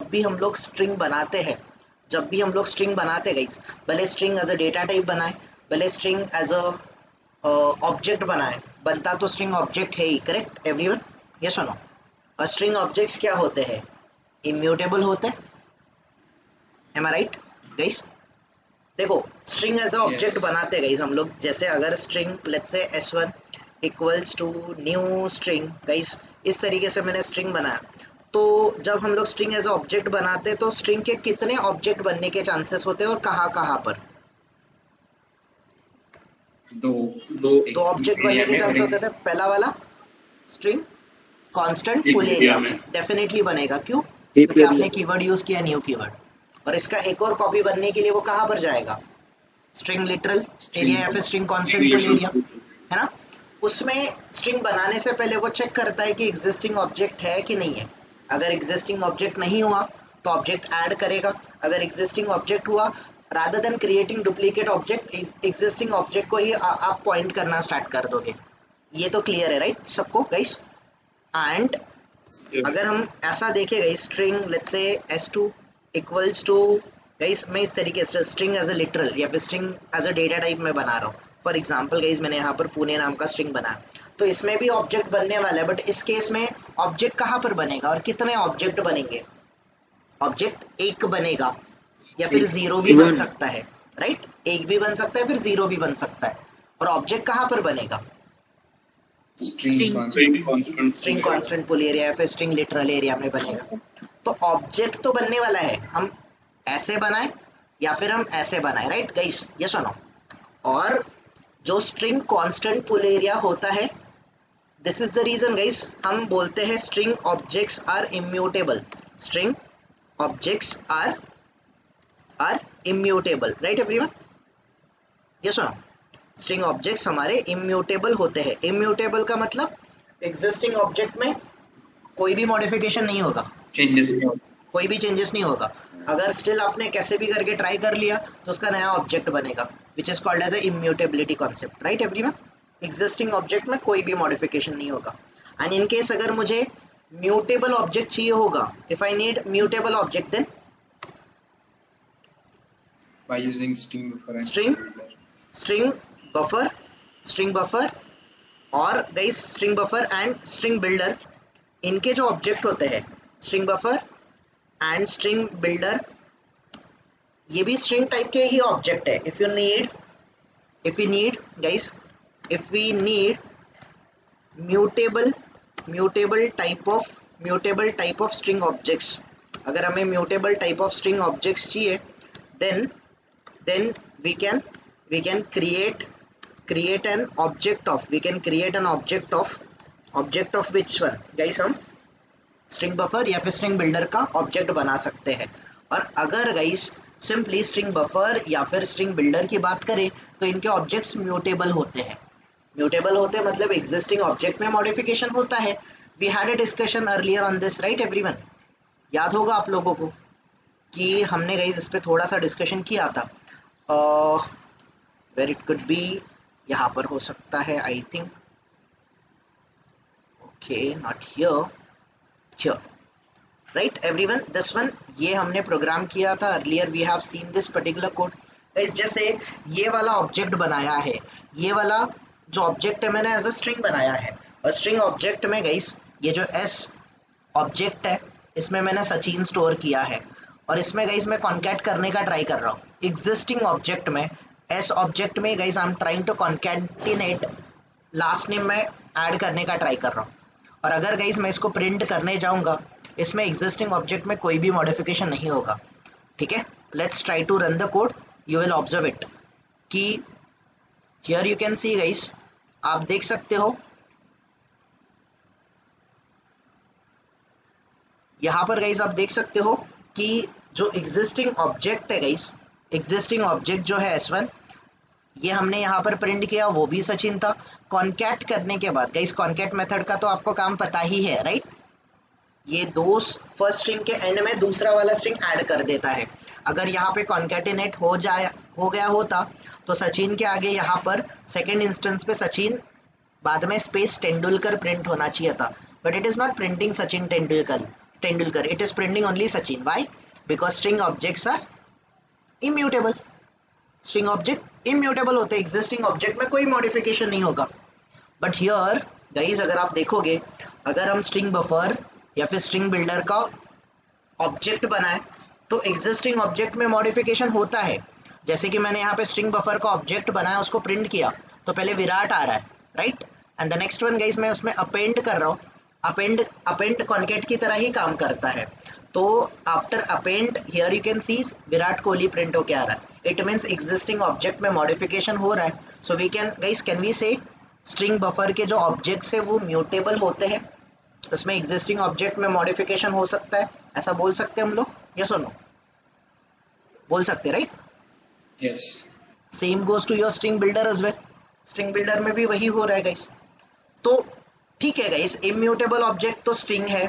जब भी हम लोग स्ट्रिंग बनाते हैं, गाइस, भले string as a data type बनाए, भले स्ट्रिंग एज अ ऑब्जेक्ट बनाए, बनता तो स्ट्रिंग ऑब्जेक्ट है ही, करेक्ट एवरीवन? ये सुनो, और स्ट्रिंग ऑब्जेक्ट्स क्या होते हैं? इम्यूटेबल होते हैं, एम आई राइट गाइस? देखो, string as a object Yes. बनाते गाइस हम लोग, जैसे अगर string let's say s1 equals to new string guys, इस तरीके से मैंने स्ट्रिंग बनाया। तो जब हम लोग स्ट्रिंग एज अ ऑब्जेक्ट बनाते हैं तो स्ट्रिंग के कितने ऑब्जेक्ट बनने के चांसेस होते हैं और कहाँ कहाँ पर? दो दो एक ऑब्जेक्ट बनने एरिया के में और चांसेस होते एक थे। पहला वाला स्ट्रिंग कांस्टेंट एक फुल एरिया एरिया में। में डेफिनेटली बनेगा। क्यों? डीप क्योंकि एरिया आपने कीवर्ड यूज किया न्यू कीवर्ड। और इसका एक और कॉपी बनने के लिए वो कहाँ पर जाएगा? स्ट्रिंग लिटरल एरिया स्ट्रिंग या फिर string string constant full area, literal. है ना? उसमें स्ट्रिंग बनाने से पहले वो चेक करता है कि एग्जिस्टिंग ऑब्जेक्ट है कि नहीं है। अगर एग्जिस्टिंग ऑब्जेक्ट नहीं हुआ तो ऑब्जेक्ट ऐड करेगा। अगर एग्जिस्टिंग ऑब्जेक्ट हुआ, rather than creating duplicate object, existing object को ही आप पॉइंट करना स्टार्ट कर दोगे। ये तो क्लियर है राइट सबको गाइस? एंड अगर हम ऐसा देखें गाइस, स्ट्रिंग लेट्स से s2 इक्वल्स टू, गाइस मैं इस तरीके से स्ट्रिंग एज अ लिटरल या फिर string as a data type में बना रहा हूँ। फॉर एग्जांपल गाइस, मैंने यहाँ पर पुणे नाम का स्ट्रिंग बनाया, तो इसमें भी ऑब्जेक्ट बनने वाला है, बट इस केस में ऑब्जेक्ट कहाँ पर बनेगा और कितने ऑब्जेक्ट बनेंगे? ऑब्जेक्ट एक बनेगा या फिर जीरो भी बन वन सकता है, राइट? एक भी बन सकता है, फिर जीरो भी बन सकता है। और ऑब्जेक्ट कहाँ पर बनेगा? स्ट्रिंग कांस्टेंट स्ट्रिंग कांस्टेंट पुल एरिया या फिर स्ट्रिंग लिटरल एरिया में बनेगा। तो ऑब्जेक्ट तो बनने वाला है, हम ऐसे बनाए या फिर हम ऐसे बनाए, राइट गाइस? ये सुनो, और जो स्ट्रिंग कांस्टेंट पुल एरिया होता है, this is the reason guys हम बोलते हैं string objects are immutable. String objects are immutable, right everyone? ये सुनो, स्ट्रिंग ऑब्जेक्ट्स हमारे इम्यूटेबल होते हैं। इम्यूटेबल का मतलब एग्जिस्टिंग ऑब्जेक्ट में कोई भी मॉडिफिकेशन नहीं होगा, चेंजेस नहीं होते। कोई भी चेंजेस नहीं होगा। अगर स्टिल आपने कैसे भी करके ट्राई कर लिया तो उसका नया ऑब्जेक्ट बनेगा, which is called as a immutability concept, right everyone? Existing object में कोई भी मॉडिफिकेशन नहीं होगा। एंड इन केस अगर मुझे म्यूटेबल ऑब्जेक्ट चाहिए होगा, if I need mutable object, then By using string buffer and string string builder. String buffer, string buffer और guys string buffer and string builder, इनके जो ऑब्जेक्ट होते हैं, string buffer and string builder, ये भी string type के ही object है। If you need guys, if we need mutable mutable type of string objects, अगर हमें mutable type of string objects चाहिए, then then we can create an object of we can create an object of which one guys? हम string buffer या फिर string builder का object बना सकते हैं। और अगर गाइस सिंपली स्ट्रिंग बफर या फिर स्ट्रिंग बिल्डर की बात करें तो इनके ऑब्जेक्ट्स म्यूटेबल होते हैं। म्यूटेबल होते हैं मतलब एग्जिस्टिंग ऑब्जेक्ट में मॉडिफिकेशन होता है। We had a discussion earlier on this, right everyone? याद होगा आप लोगों को कि हमने गाइस इस पे थोड़ा सा डिस्कशन किया था। वेर इट कुड बी, यहाँ पर हो सकता है I think, okay not here, right everyone? This one, ये हमने प्रोग्राम किया था earlier, we have seen this particular code. जैसे ये वाला ऑब्जेक्ट बनाया है, ये वाला जो ऑब्जेक्ट है मैंने एज अ स्ट्रिंग बनाया है, और स्ट्रिंग ऑब्जेक्ट में गाइस ये जो एस ऑब्जेक्ट है, इसमें मैंने सचिन स्टोर किया है, और इसमें गाइस मैं कॉन्कैट करने का ट्राई कर रहा हूँ। एग्जिस्टिंग ऑब्जेक्ट में, एस ऑब्जेक्ट में guys I am trying to concatenate last name में ऐड करने का ट्राई कर रहा हूँ। और अगर गाइस मैं इसको प्रिंट करने जाऊंगा, इसमें एग्जिस्टिंग ऑब्जेक्ट में कोई भी मॉडिफिकेशन नहीं होगा, ठीक है? Let's try to run the code, you will observe it कि here you can see guys, आप देख सकते हो यहाँ पर गाइस, आप देख सकते हो कि जो एग्जिस्टिंग ऑब्जेक्ट है गाइस, एग्जिस्टिंग ऑब्जेक्ट जो है S1, ये हमने यहाँ पर प्रिंट किया, वो भी सचिन था। कॉन्कैट करने के बाद गाइस, कॉन्कैट मेथड का तो आपको काम पता ही है, राइट? ये दो फर्स्ट स्ट्रिंग के एंड में दूसरा वाला स्ट्रिंग ऐड कर देता है। अगर यहाँ पे कॉन्कैटिनेट हो गया होता तो सचिन के आगे यहाँ पर सेकेंड इंस्टेंस पे सचिन बाद में स्पेस तेंदुलकर प्रिंट होना चाहिए था, but it is not printing Sachin Tendulkar, Tendulkar. It is printing only Sachin. Why? Because string objects are immutable. String object immutable होते हैं, existing object में कोई modification नहीं होगा. But here guys अगर आप देखोगे, अगर हम string buffer या फिर string builder का ऑब्जेक्ट बनाए तो एग्जिस्टिंग ऑब्जेक्ट में मॉडिफिकेशन होता है. जैसे कि मैंने यहाँ पे स्ट्रिंग बफर का ऑब्जेक्ट बनाया, उसको प्रिंट किया तो पहले विराट आ रहा है, right, and the next one guys मैं उसमें अपेंड कर रहा हूँ. अपेंड कॉन्केट की तरह ही काम करता है. तो after append here you can see Virat Kohli print होके आ रहा है. इट मीन्स एग्जिस्टिंग ऑब्जेक्ट में मॉडिफिकेशन हो रहा है. So we can guys can we say string buffer के जो ऑब्जेक्ट्स है वो म्यूटेबल होते हैं, उसमें एग्जिस्टिंग ऑब्जेक्ट में मॉडिफिकेशन हो सकता है, ऐसा बोल सकते हैं हम लोग? यस और नो? बोल सकते, right? Yes. Same goes to your string builder as well. String builder में भी वही हो रहा है गाइस. तो ठीक है गाइस, इम्यूटेबल ऑब्जेक्ट तो स्ट्रिंग है,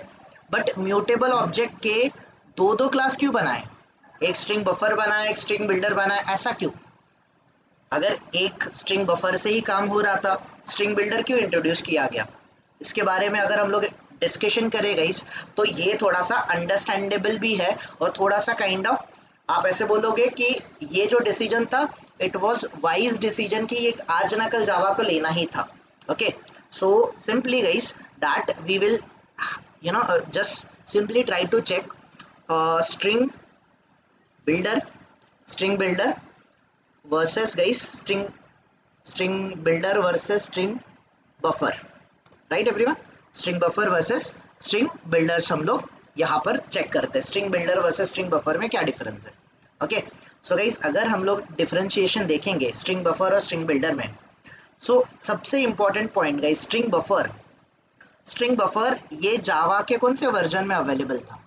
बट म्यूटेबल ऑब्जेक्ट के दो दो क्लास क्यों बनाए? एक स्ट्रिंग बफर बनाए, एक स्ट्रिंग बिल्डर बनाए, ऐसा क्यों? अगर एक स्ट्रिंग बफर से ही काम हो रहा था, स्ट्रिंग बिल्डर क्यों इंट्रोड्यूस किया गया? इसके बारे में अगर हम लोग डिस्कशन करें गाइस तो ये थोड़ा सा अंडरस्टैंडेबल भी है और थोड़ा सा काइंड ऑफ आप ऐसे बोलोगे कि ये जो डिसीजन था इट वाज वाइज डिसीजन कि ये आज ना कल जावा को लेना ही था. Okay, so simply guys that we will just simply try to check string builder versus guys string builder versus string buffer, right everyone? String buffer versus string builders हम लोग यहाँ पर चेक करते हैं. String builder versus string buffer में क्या difference है? Okay, so guys अगर हम लोग डिफरेंशिएशन देखेंगे स्ट्रिंग बफर और स्ट्रिंग बिल्डर में, सो सबसे important point guys, string buffer ये जावा के कौन से वर्जन में अवेलेबल था?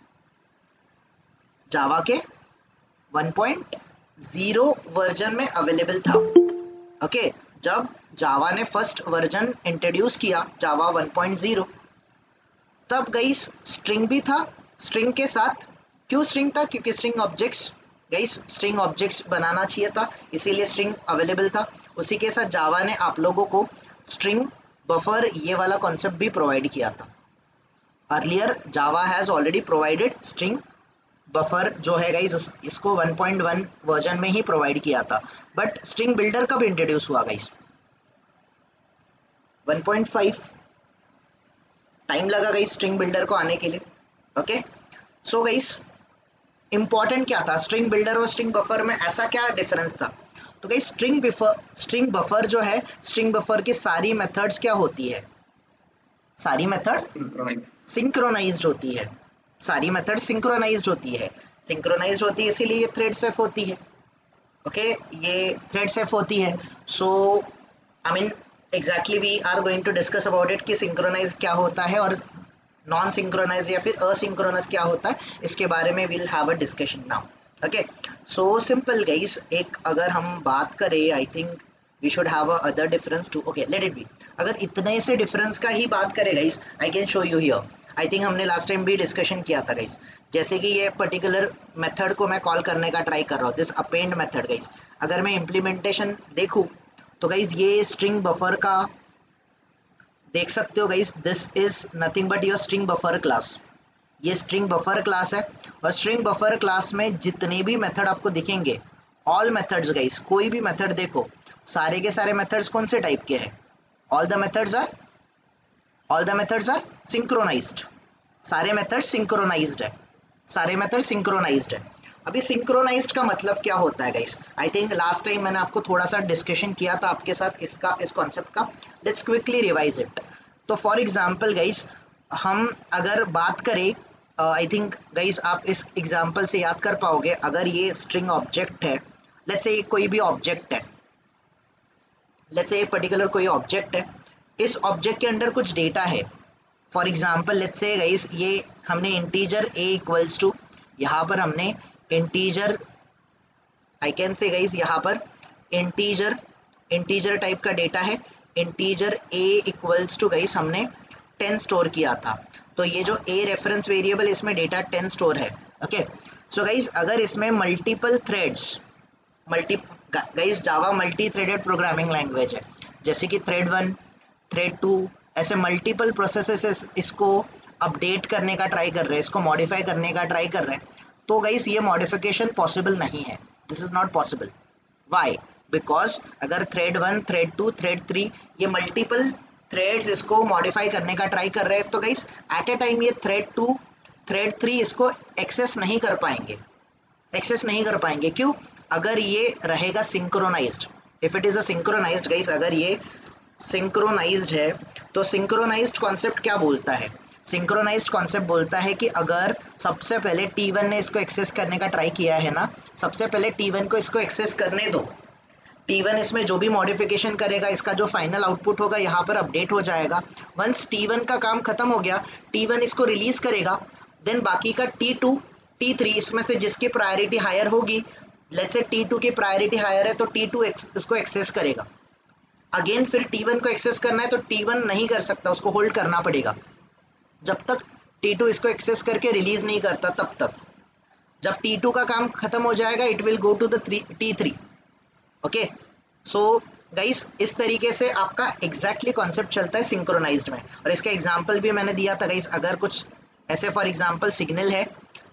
जावा के 1.0 वर्जन में अवेलेबल था. ओके, जब जावा ने फर्स्ट वर्जन इंट्रोड्यूस किया जावा 1.0, तब गाइस स्ट्रिंग भी था. स्ट्रिंग के साथ क्यों स्ट्रिंग था? क्योंकि string objects guys string objects बनाना चाहिए था, इसीलिए स्ट्रिंग अवेलेबल था. उसी के साथ जावा ने आप लोगों को स्ट्रिंग बफर ये वाला कॉन्सेप्ट भी प्रोवाइड किया था. Earlier Java has already provided string buffer जो है गाइस, इसको 1.1 वर्जन में ही प्रोवाइड किया था. बट स्ट्रिंग बिल्डर कब इंट्रोड्यूस हुआ गाइस? 1.5 टाइम लगा गाइस स्ट्रिंग बिल्डर को आने के लिए. ओके, सो गाइस इंपॉर्टेंट क्या था स्ट्रिंग बिल्डर और स्ट्रिंग बफर में? ऐसा क्या डिफरेंस था? तो गाइस स्ट्रिंग बफर जो है, स्ट्रिंग बफर की सारी मेथड्स क्या होती है? सारी मेथड सिंक्रोनाइज्ड होती है. सारी मेथड सिंक्रोनाइज्ड होती है. सिंक्रोनाइज्ड होती है इसीलिए ये थ्रेड सेफ होती है. ओके, ये थ्रेड सेफ होती है. So I mean exactly we are going to discuss about it कि सिंक्रोनाइज क्या होता है और नॉन सिंक्रोनाइज या फिर असिंक्रोनस क्या होता है, इसके बारे में will have a discussion now. Okay, so simple guys, एक अगर हम बात करें I think we should have a other difference too. Okay, let it be. अगर इतने से डिफरेंस का ही बात करें guys, I can show you here. I think हमने लास्ट टाइम भी डिस्कशन किया था गाइस. जैसे कि ये पर्टिकुलर मेथड को मैं कॉल करने का ट्राई कर रहा हूँ, दिस अपेंड मेथड गाइस. अगर मैं इम्प्लीमेंटेशन देखूँ तो गाइस ये स्ट्रिंग बफर का देख सकते हो guys, this is nothing but your string buffer class. ये स्ट्रिंग बफर क्लास है और स्ट्रिंग बफर क्लास में जितने भी मेथड आपको दिखेंगे, ऑल मेथड्स गाइस, कोई भी मेथड देखो, सारे के सारे मेथड्स कौन से टाइप के हैं? All the methods are synchronised. सारे मेथड सिंक्रोनाइज्ड है. सारे मेथड सिंक्रोनाइज्ड है. अभी सिंक्रोनाइज्ड का मतलब क्या होता है guys? I think last time मैंने आपको थोड़ा सा डिस्कशन किया था आपके साथ इस कॉन्सेप्ट का. Let's quickly revise it. तो फॉर एग्जांपल गाइस, हम अगर बात करें, आई थिंक गाइस आप इस एग्जांपल से याद कर पाओगे. अगर ये स्ट्रिंग ऑब्जेक्ट है, लेट्स से कोई भी ऑब्जेक्ट है, लेट्स से पर्टिकुलर कोई ऑब्जेक्ट है, इस ऑब्जेक्ट के अंदर कुछ डेटा है. For example let's say guys ये हमने इंटीजर a इक्वल्स टू, यहाँ पर हमने integer, I can say guys यहाँ पर इंटीजर टाइप का डेटा है. Integer a equals to guys हमने 10 स्टोर किया था. तो ये जो a रेफरेंस वेरिएबल, इसमें डेटा 10 स्टोर है. ओके, सो गाइस अगर इसमें multiple threads, guys Java multi threaded programming language है, जैसे कि थ्रेड 1, थ्रेड 2, ऐसे मल्टीपल प्रोसेसेस इसको अपडेट करने का ट्राई कर रहे हैं, इसको मॉडिफाई करने का ट्राई कर रहे हैं, तो गाइस ये मॉडिफिकेशन पॉसिबल नहीं है, this is not possible. Why? Because अगर थ्रेड 1, थ्रेड 2, थ्रेड 3 ये मल्टीपल थ्रेड्स इसको मॉडिफाई करने का ट्राई कर रहे हैं, तो गाइस एट ए टाइम ये थ्रेड 2, थ्रेड 3 इसको एक्सेस नहीं कर पाएंगे, एक्सेस नहीं कर पाएंगे। क्यों? अगर ये रहेगा synchronised, if it is a synchronised guys, अगर ये सिंक्रोनाइज्ड है तो सिंक्रोनाइज्ड कॉन्सेप्ट क्या बोलता है? सिंक्रोनाइज्ड कॉन्सेप्ट बोलता है कि अगर सबसे पहले T1 ने इसको एक्सेस करने का ट्राई किया है ना, सबसे पहले T1 को इसको एक्सेस करने दो, T1 इसमें जो भी मॉडिफिकेशन करेगा इसका जो फाइनल आउटपुट होगा यहाँ पर अपडेट हो जाएगा। वंस T1 का काम खत्म हो गया, T1 इसको रिलीज करेगा, देन बाकी का T2, T3 इसमें से जिसकी प्रायोरिटी हायर होगी, लेट्स से T2 की प्रायोरिटी हायर है तो T2 इसको एक्सेस करेगा। अगेन फिर T1 को एक्सेस करना है तो T1 नहीं कर सकता, उसको होल्ड करना पड़ेगा जब तक T2 इसको एक्सेस करके रिलीज नहीं करता, तब तक। जब T2 का काम खत्म हो जाएगा, it will go to the T3। Okay, so guys इस तरीके से आपका एग्जैक्टली कॉन्सेप्ट चलता है सिंक्रोनाइज्ड में। और इसका एग्जांपल भी मैंने दिया था गाइस, अगर कुछ ऐसे फॉर एग्जांपल सिग्नल है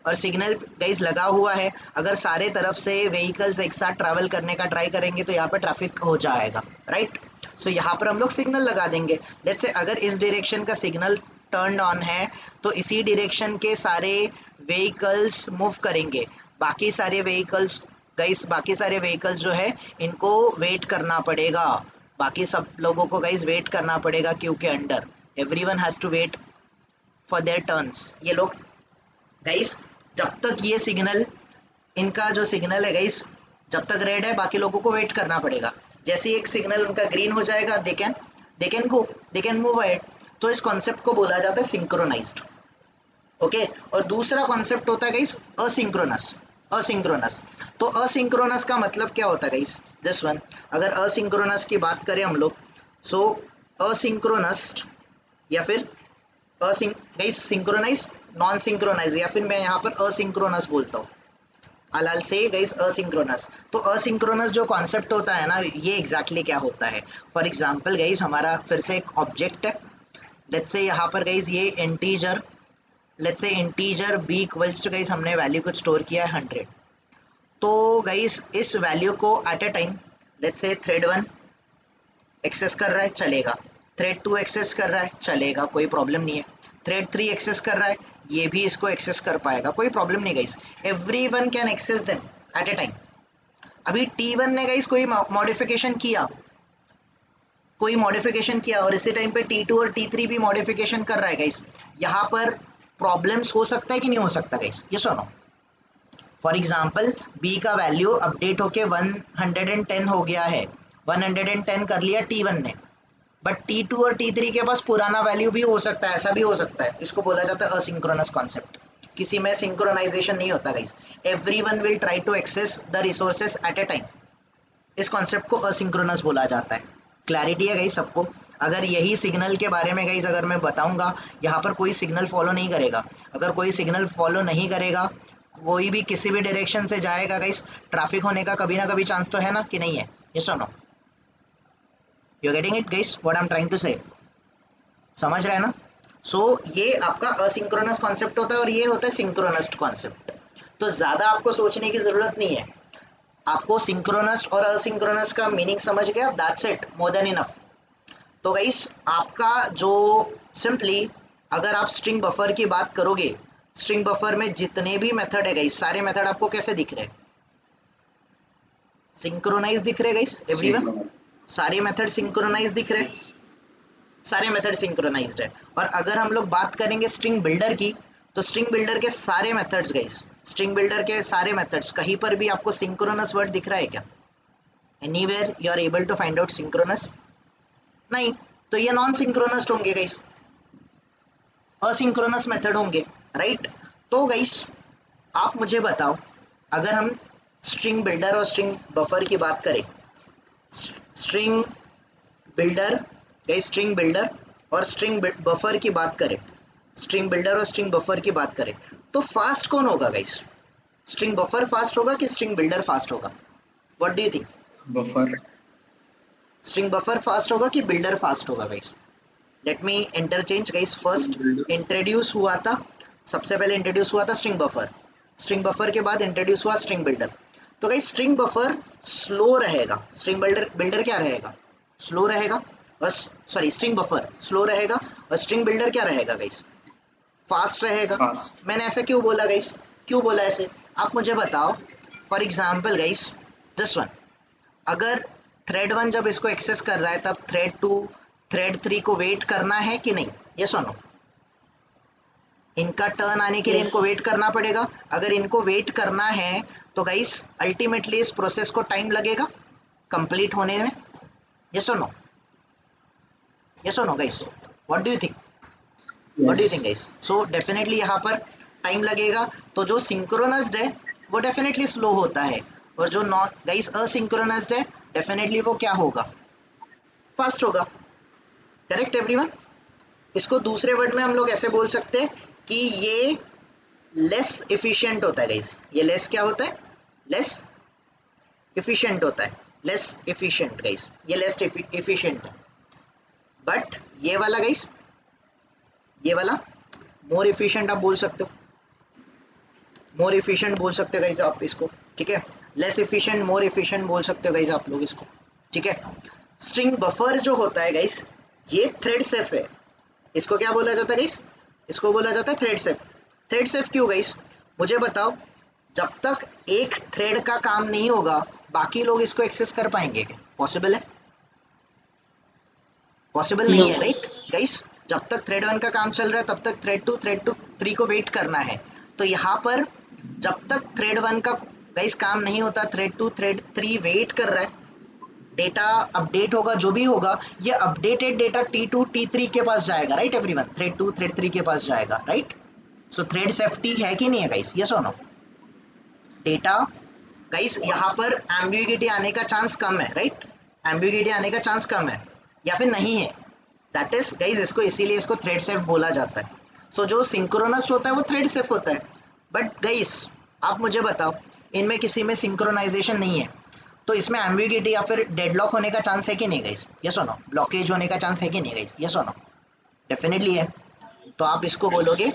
और सिग्नल गाइस लगा हुआ है, अगर सारे तरफ से व्हीकल्स एक साथ ट्रैवल करने का ट्राई करेंगे तो यहाँ पर ट्रैफिक हो जाएगा, राइट। सो यहाँ पर हम लोग सिग्नल लगा देंगे। लेट्स से अगर इस डायरेक्शन का सिग्नल टर्न ऑन है तो इसी डायरेक्शन के सारे व्हीकल्स मूव करेंगे, बाकी सारे व्हीकल्स गाइस, बाकी सारे व्हीकल्स जो है इनको वेट करना पड़ेगा, बाकी सब लोगों को गाइस वेट करना पड़ेगा, क्योंकि under everyone has to wait for their turns. ये लोग गाइस जब तक ये सिग्नल, इनका जो सिग्नल है गाइस जब तक रेड है बाकी लोगों को वेट करना पड़ेगा। जैसे एक सिग्नल उनका ग्रीन हो जाएगा, they can go, they can move ahead. तो इस कॉन्सेप्ट को बोला जाता है सिंक्रोनाइज्ड। ओके, और दूसरा कॉन्सेप्ट होता है गाइस असिंक्रोनस। असिंक्रोनस, तो असिंक्रोनस का मतलब क्या होता है गाइस? दिस वन, अगर असिंक्रोनस की बात करें हम लोग, सो असिंक्रोनस या फिर गाइस सिंक्रोनाइज, नॉन सिंक्रोनाइज, या फिर मैं यहाँ पर असिंक्रोनस बोलता हूँ, अलाल से गाइस असिंक्रोनस। तो असिंक्रोनस जो कॉन्सेप्ट होता है ना, ये एग्जैक्टली क्या होता है? फॉर एग्जांपल गाइस हमारा फिर से एक ऑब्जेक्ट है, लेट्स से यहाँ पर गाइस ये integer, let's say integer b equals to guys हमने वैल्यू कुछ स्टोर किया है 100। तो गाइस इस वैल्यू को at a time let's say thread 1 access कर रहा है, चलेगा, थ्रेड 2 एक्सेस कर रहा है, चलेगा, कोई प्रॉब्लम नहीं है, थ्रेड 3 एक्सेस कर रहा है, ये भी इसको एक्सेस कर पाएगा, कोई प्रॉब्लम नहीं guys, everyone can access them at a time. अभी T1 ने गाइस कोई मॉडिफिकेशन किया, कोई मॉडिफिकेशन किया और इसी टाइम पे T2 और T3 भी मॉडिफिकेशन कर रहा है गाइस, यहाँ पर प्रॉब्लम्स हो सकता है कि नहीं हो सकता गाइस? ये सुनो, फॉर एग्जांपल B का वैल्यू अपडेट होके 110 हो गया है, 110 कर लिया T1 ने, बट T2 और T3 के पास पुराना वैल्यू भी हो सकता है, ऐसा भी हो सकता है। इसको बोला जाता है असिंक्रोनस कॉन्सेप्ट। किसी में सिंक्रोनाइजेशन नहीं होता guys, everyone will try to access the resources at a time. इस कॉन्सेप्ट को असिंक्रोनस बोला जाता है। क्लैरिटी है गाइस सबको? अगर यही सिग्नल के बारे में गाइस अगर मैं बताऊंगा, यहाँ पर कोई सिग्नल फॉलो नहीं करेगा, अगर कोई सिग्नल फॉलो नहीं करेगा, कोई भी किसी भी डायरेक्शन से जाएगा गाइस, ट्रैफिक होने का कभी ना कभी चांस तो है ना, कि नहीं है? ये सुनो, you getting it guys what I am trying to say? समझ रहे हैं ना? सो ये आपका असिंक्रोनस कॉन्सेप्ट होता है और ये होता है सिंक्रोनस कॉन्सेप्ट। तो ज्यादा आपको सोचने की जरूरत नहीं है, आपको सिंक्रोनस और असिंक्रोनस का मीनिंग समझ गया, that's it, more than enough. तो गाइस आपका जो सिंपली अगर आप स्ट्रिंग बफर की बात करोगे, स्ट्रिंग बफर में जितने भी मेथड है गाइस, सारे मेथड आपको कैसे दिख रहे हैं? सिंक्रोनाइज दिख रहे गाइस एवरीवन? सारे मेथड सिंक्रोनाइज दिख रहे हैं, सारे मेथड सिंक्रोनाइज्ड है। और अगर हम लोग बात करेंगे स्ट्रिंग बिल्डर की, तो स्ट्रिंग बिल्डर के सारे मेथड्स गाइस, स्ट्रिंग बिल्डर के सारे मेथड्स, कहीं पर भी आपको सिंक्रोनस वर्ड दिख रहा है क्या? Anywhere you are able to find out synchronous? नहीं, तो ये नॉन सिंक्रोनस होंगे गाइस, असिंक्रोनस मेथड होंगे, राइट। तो गाइस आप मुझे बताओ, अगर हम स्ट्रिंग बिल्डर और स्ट्रिंग बफर की बात करें, string builder guys, string builder और स्ट्रिंग बफर की बात करें, स्ट्रिंग बिल्डर और स्ट्रिंग बफर की बात करें, तो फास्ट कौन होगा गाइस? स्ट्रिंग बफर फास्ट होगा कि स्ट्रिंग बिल्डर फास्ट होगा? What do you think? Buffer. String buffer fast होगा कि बिल्डर फास्ट होगा गाइस? लेट मी इंटरचेंज गाइस। फर्स्ट इंट्रोड्यूस हुआ था, सबसे पहले इंट्रोड्यूस हुआ था स्ट्रिंग बफर, स्ट्रिंग बफर के बाद इंट्रोड्यूस हुआ स्ट्रिंग बिल्डर। तो गाइस स्ट्रिंग बफर स्लो रहेगा, स्ट्रिंग बिल्डर बिल्डर क्या रहेगा, स्लो रहेगा। बस सॉरी, स्ट्रिंग बफर स्लो रहेगा और स्ट्रिंग बिल्डर क्या रहेगा गाइस, फास्ट रहेगा। Fast. मैंने ऐसा क्यों बोला गाइस, क्यों बोला ऐसे, आप मुझे बताओ। For example guys this one, अगर थ्रेड 1 जब इसको एक्सेस कर रहा है तब थ्रेड 2 थ्रेड 3 को वेट करना है कि नहीं, ये सुनो, इनका टर्न आने के लिए इनको वेट करना पड़ेगा। अगर इनको वेट करना है तो गाइस अल्टीमेटली इस प्रोसेस को टाइम लगेगा कंप्लीट होने में, ये सुनो, ये सुनो guys, what do you think, what do you think Yes. Guys. So definitely यहाँ पर टाइम लगेगा, तो जो सिंक्रोनस्ड है वो डेफिनेटली स्लो होता है, और जो नॉन गाइस असिंक्रोनस्ड है डेफिनेटली वो क्या होगा, फास्ट होगा। Correct everyone. इसको दूसरे वर्ड में हम लोग ऐसे बोल सकते हैं कि ये लेस इफिशिएंट होता है गाइस, ये लेस क्या होता है, लेस इफिशिएंट होता है, लेस इफिशिएंट गाइस, ये लेस इफिशिएंट है। बट ये वाला गाइस, ये वाला मोर इफिशिएंट आप बोल सकते हो, मोर इफिशिएंट बोल सकते हो गाइस आप इसको, ठीक है। लेस इफिशिएंट, मोर इफिशिएंट बोल सकते हो गाइस आप लोग इसको, ठीक है। स्ट्रिंग बफर जो होता है गाइस, ये थ्रेड सेफ है, इसको क्या बोला जाता है गाइस, इसको बोला जाता है थ्रेड सेफ। थ्रेड सेफ क्यों गाइस, मुझे बताओ। जब तक एक थ्रेड का काम नहीं होगा बाकी लोग इसको एक्सेस कर पाएंगे क्या, पॉसिबल है, पॉसिबल नहीं है, राइट गाइस। जब तक थ्रेड 1 का काम चल रहा है तब तक थ्रेड 2 3 को वेट करना है। तो यहाँ पर जब तक थ्रेड 1 का गाइस काम नहीं होता, थ्रेड 2 थ्रेड 3 वेट कर रहा है, डेटा अपडेट होगा, जो भी होगा ये अपडेटेड डेटा T2 T3 के पास जाएगा, राइट एवरीवन, थ्रेड 2 थ्रेड 3 के पास जाएगा, राइट। सो थ्रेड सेफ्टी है कि नहीं है गाइस, यस और नो। डेटा गाइस यहाँ पर एम्बिग्युइटी आने का चांस कम है, राइट, एम्बिग्युइटी आने का चांस कम है या फिर नहीं है, दैट इज गाइस इसको इसीलिए इसको थ्रेड सेफ बोला जाता है। सो जो सिंक्रोनस होता है वो थ्रेड सेफ होता है। बट गाइस आप मुझे बताओ, इनमें किसी में सिंक्रोनाइजेशन नहीं है तो इसमें एम्बिग्युइटी या फिर डेडलॉक होने का चांस है कि नहीं गाइस, यस और नो, ब्लॉकेज होने का चांस है कि नहीं गाइस, यस और नो, डेफिनेटली है। तो आप इसको बोलोगे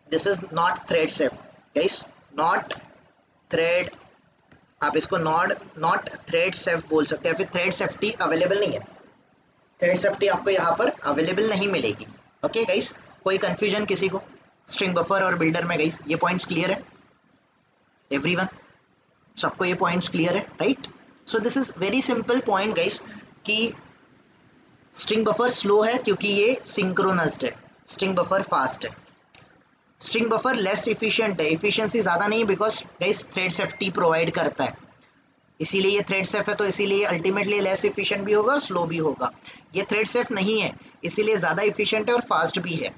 this is not thread safe guys, not thread, आप इसको नॉट थ्रेड सेफ बोल सकते हैं, फिर थ्रेड सेफ्टी अवेलेबल नहीं है, थ्रेड सेफ्टी आपको यहाँ पर अवेलेबल नहीं मिलेगी। ओके गाइस, कोई कंफ्यूजन किसी को स्ट्रिंग बफर और बिल्डर में गाइस, ये पॉइंट्स क्लियर है एवरीवन, सबको ये पॉइंट्स क्लियर है, right. So this is very simple point guys कि स्ट्रिंग बफर स्लो है क्योंकि ये सिंक्रोनस्ड है, स्ट्रिंग बफर फास्ट है। स्ट्रिंग बफर लेस इफिशिएंट है, इफिशिएंसी ज़्यादा नहीं because guys thread safety provide करता है, इसीलिए ये थ्रेड सेफ है, तो इसीलिए अल्टीमेटली लेस इफिशिएंट भी होगा और स्लो भी होगा। ये थ्रेड सेफ नहीं है इसीलिए ज़्यादा इफिशिएंट है और फास्ट भी है।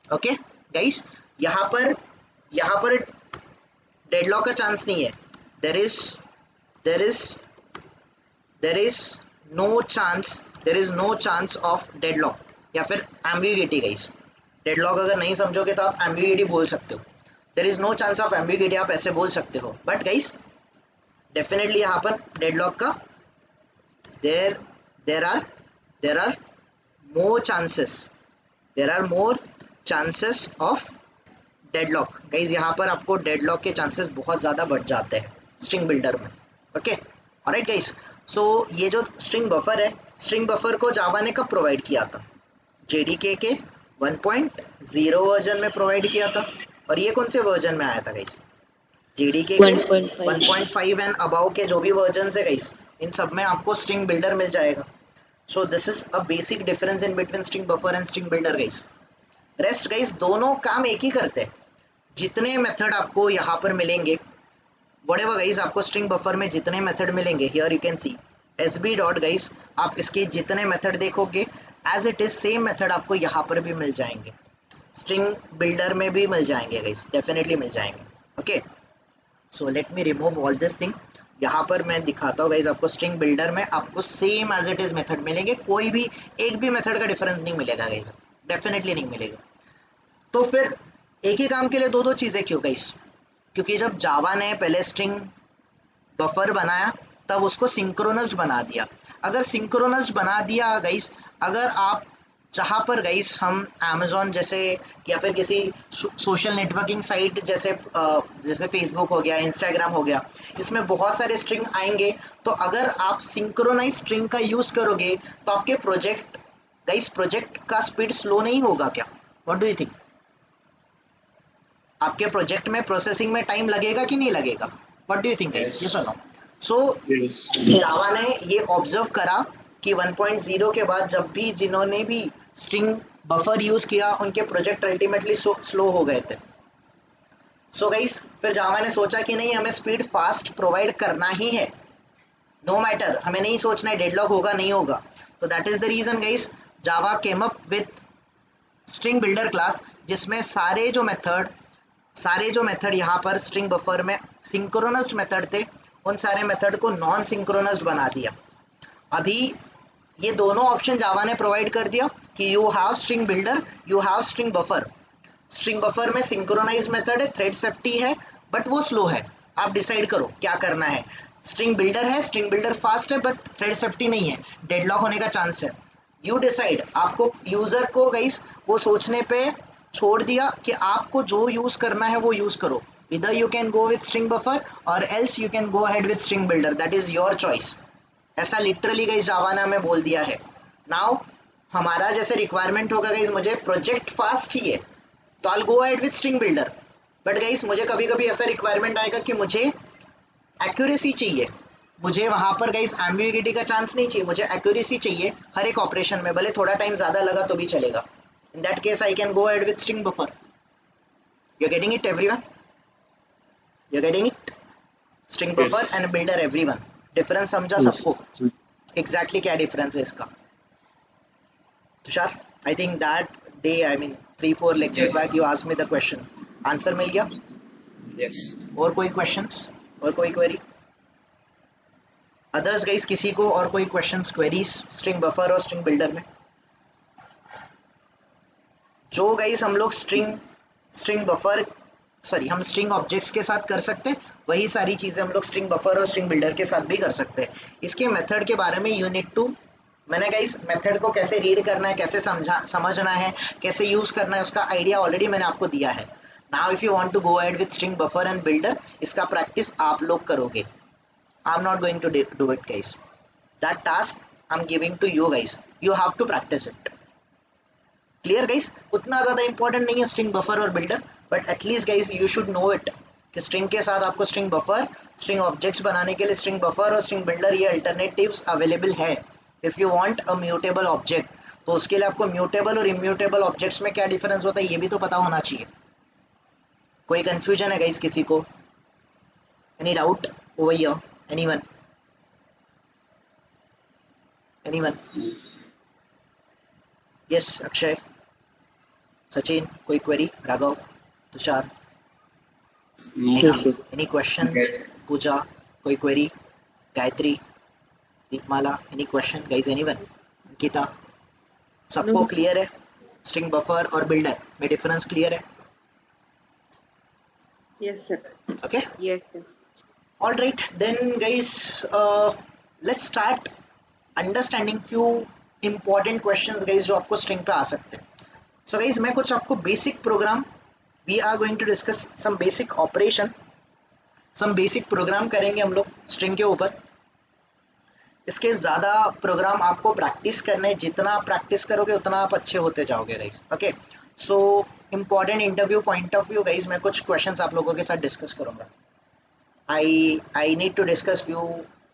ओके गाइस, यहाँ पर डेडलॉक का चांस नहीं है, there is no chance of deadlock या फिर एम्बिग्युइटी गाइस। डेडलॉक अगर नहीं समझोगे तो आप एम्बिग्युइटी बोल सकते हो, there is no chance of ambiguity आप ऐसे बोल सकते हो। बट गाइस डेफिनेटली यहाँ पर डेडलॉक का there are more chances of deadlock guys, यहाँ पर आपको डेडलॉक के चांसेस बहुत ज़्यादा बढ़ जाते हैं स्ट्रिंग बिल्डर में। ओके ऑलराइट गाइज, सो ये जो स्ट्रिंग बफर है, स्ट्रिंग बफर को जावा ने कब प्रोवाइड किया था, जेडीके के 1.0 वर्जन में प्रोवाइड किया था। और ये कौन से वर्जन में आया था गाइज, जेडीके के 1.5 एंड अबाउ के जो भी वर्जन है गाइज, इन सब में आपको स्ट्रिंग बिल्डर मिल जाएगा। So this is a basic difference in between string buffer and string builder guys. Rest guys दोनों काम एक ही करते हैं, जितने मेथड आपको यहाँ पर मिलेंगे, व्हाटएवर गाइज आपको स्ट्रिंग बफर में जितने मेथड मिलेंगे, here you can see SB dot guys, आप इसके जितने मेथड देखोगे as it is same method आपको यहाँ पर भी मिल जाएंगे, स्ट्रिंग बिल्डर में भी मिल जाएंगे गाइज, डेफिनेटली मिल जाएंगे। Okay so let me remove all this thing, यहाँ पर मैं दिखाता हूँ गाइज, आपको स्ट्रिंग बिल्डर में आपको same as it is method मिलेंगे, कोई भी एक भी मेथड का डिफरेंस नहीं मिलेगा गाइज, डेफिनेटली नहीं मिलेगा। तो फिर एक ही काम के लिए दो चीज़ें क्यों गाइस, क्योंकि जब जावा ने पहले स्ट्रिंग बफर बनाया तब उसको सिंक्रोनस्ड बना दिया। अगर सिंक्रोनस्ड बना दिया गाइस, अगर आप जहाँ पर गाइस हम Amazon जैसे या फिर किसी सोशल नेटवर्किंग साइट जैसे जैसे फेसबुक हो गया, इंस्टाग्राम हो गया, इसमें बहुत सारे स्ट्रिंग आएंगे। तो अगर आप सिंक्रोनाइज स्ट्रिंग का यूज करोगे तो आपके प्रोजेक्ट का स्पीड स्लो नहीं होगा क्या? What do you think? आपके प्रोजेक्ट में प्रोसेसिंग में टाइम लगेगा कि नहीं लगेगा? What do you think guys? ये Yes. सुनो। सो Yes. जावा ने ये ऑब्जर्व करा कि 1.0 के बाद जब भी जिन्होंने भी स्ट्रिंग बफर यूज किया उनके प्रोजेक्ट अल्टीमेटली स्लो हो गए थे। सो गाइस फिर जावा ने सोचा कि नहीं, हमें स्पीड फास्ट प्रोवाइड करना ही है, नो मैटर, हमें नहीं सोचना है डेडलॉक होगा नहीं होगा। तो that is the reason guys Java came up with string builder class, जिसमें सारे जो मेथड यहाँ पर स्ट्रिंग बफर में सिंक्रोनस्ड मेथड थे, उन सारे मेथड को नॉन सिंक्रोनस्ड बना दिया। अभी ये दोनों ऑप्शन जावा ने प्रोवाइड कर दिया कि you have string builder, you have string buffer. String buffer में सिंक्रोनाइज मेथड है, थ्रेड सेफ्टी है, बट वो स्लो है। आप डिसाइड करो क्या करना है। स्ट्रिंग बिल्डर है, स्ट्रिंग बिल्डर फास्ट है बट थ्रेड सेफ्टी नहीं है, डेडलॉक होने का चांस है। You decide. आपको यूजर को गाइस वो सोचने पे छोड़ दिया कि आपको जो यूज करना है वो यूज करो। इधर you can go with string buffer और else you can go ahead with string builder, that is your choice. ऐसा लिटरली गाइस जावा ने हमें बोल दिया है। नाउ हमारा जैसे रिक्वायरमेंट होगा गाइस, मुझे प्रोजेक्ट फास्ट चाहिए तो I go ahead with string builder. But guys मुझे कभी कभी ऐसा रिक्वायरमेंट आएगा कि मुझे एक्यूरेसी चाहिए, मुझे वहां पर गाइस एम्बिग्युइटी का चांस नहीं चाहिए, मुझे एक्यूरेसी चाहिए हर एक ऑपरेशन में, भले थोड़ा टाइम ज्यादा लगा तो भी चलेगा। In that case I can go ahead with string buffer. You getting it everyone? You getting it? String buffer Yes. And builder everyone, difference समझा सबको? एग्जैक्टली क्या डिफरेंस है इसका? Tushar, I think that day, I mean 3-4 lectures Yes. Back you asked me the question, answer मिल गया? Yes. और कोई questions और कोई क्वेरी? अदर्स गाइस किसी को और कोई क्वेश्चंस क्वेरीज स्ट्रिंग बफर और स्ट्रिंग बिल्डर में? जो गाइस हम लोग स्ट्रिंग बफर सॉरी हम स्ट्रिंग ऑब्जेक्ट्स के साथ कर सकते हैं वही सारी चीजें हम लोग स्ट्रिंग बफर और स्ट्रिंग बिल्डर के साथ भी कर सकते हैं। इसके मेथड के बारे में यू नीड टू, मैंने गाइस मेथड को कैसे रीड करना है, कैसे समझना है, कैसे यूज करना है, उसका आइडिया ऑलरेडी मैंने आपको दिया है। Now if you want to go ahead with string buffer and builder, इसका प्रैक्टिस आप लोग करोगे। I am not going to do it guys, that task I am giving to you guys, you have to practice it. Clear guys? उतना ज्यादा important नहीं है string buffer और builder, but at least guys you should know it कि string के साथ आपको string buffer, string objects बनाने के लिए स्ट्रिंग बफर और स्ट्रिंग बिल्डर ये अल्टरनेटिव्स अवेलेबल है। If you want a mutable object तो उसके लिए आपको म्यूटेबल और इम्यूटेबल ऑब्जेक्ट्स में क्या डिफरेंस होता है ये भी तो पता होना चाहिए। कोई कंफ्यूजन है गाइस किसी को? Any doubt over here? Anyone? Anyone? Yes Akshay, Sachin, कोई query? Raghav, Tushar, No. Yes, sir. Any question? Okay. Pooja, कोई query? Gayatri, Deepmala, any question guys? Anyone? Ankita, सबको No. क्लियर है स्ट्रिंग बफर और बिल्डर में डिफरेंस? क्लियर है? Yes, sir. Okay, Yes, sir. All right then guys, let's start understanding few important questions guys जो आपको string पे आ सकते हैं। सो गाइस मैं कुछ आपको basic program, we are going to discuss some basic operation, some basic program करेंगे हम लोग स्ट्रिंग के ऊपर। इसके ज़्यादा प्रोग्राम आपको प्रैक्टिस करने, जितना आप प्रैक्टिस करोगे उतना आप अच्छे होते जाओगे guys. Okay, so important interview point of view guys मैं कुछ क्वेश्चंस आप लोगों के साथ डिस्कस करूंगा। I need to discuss few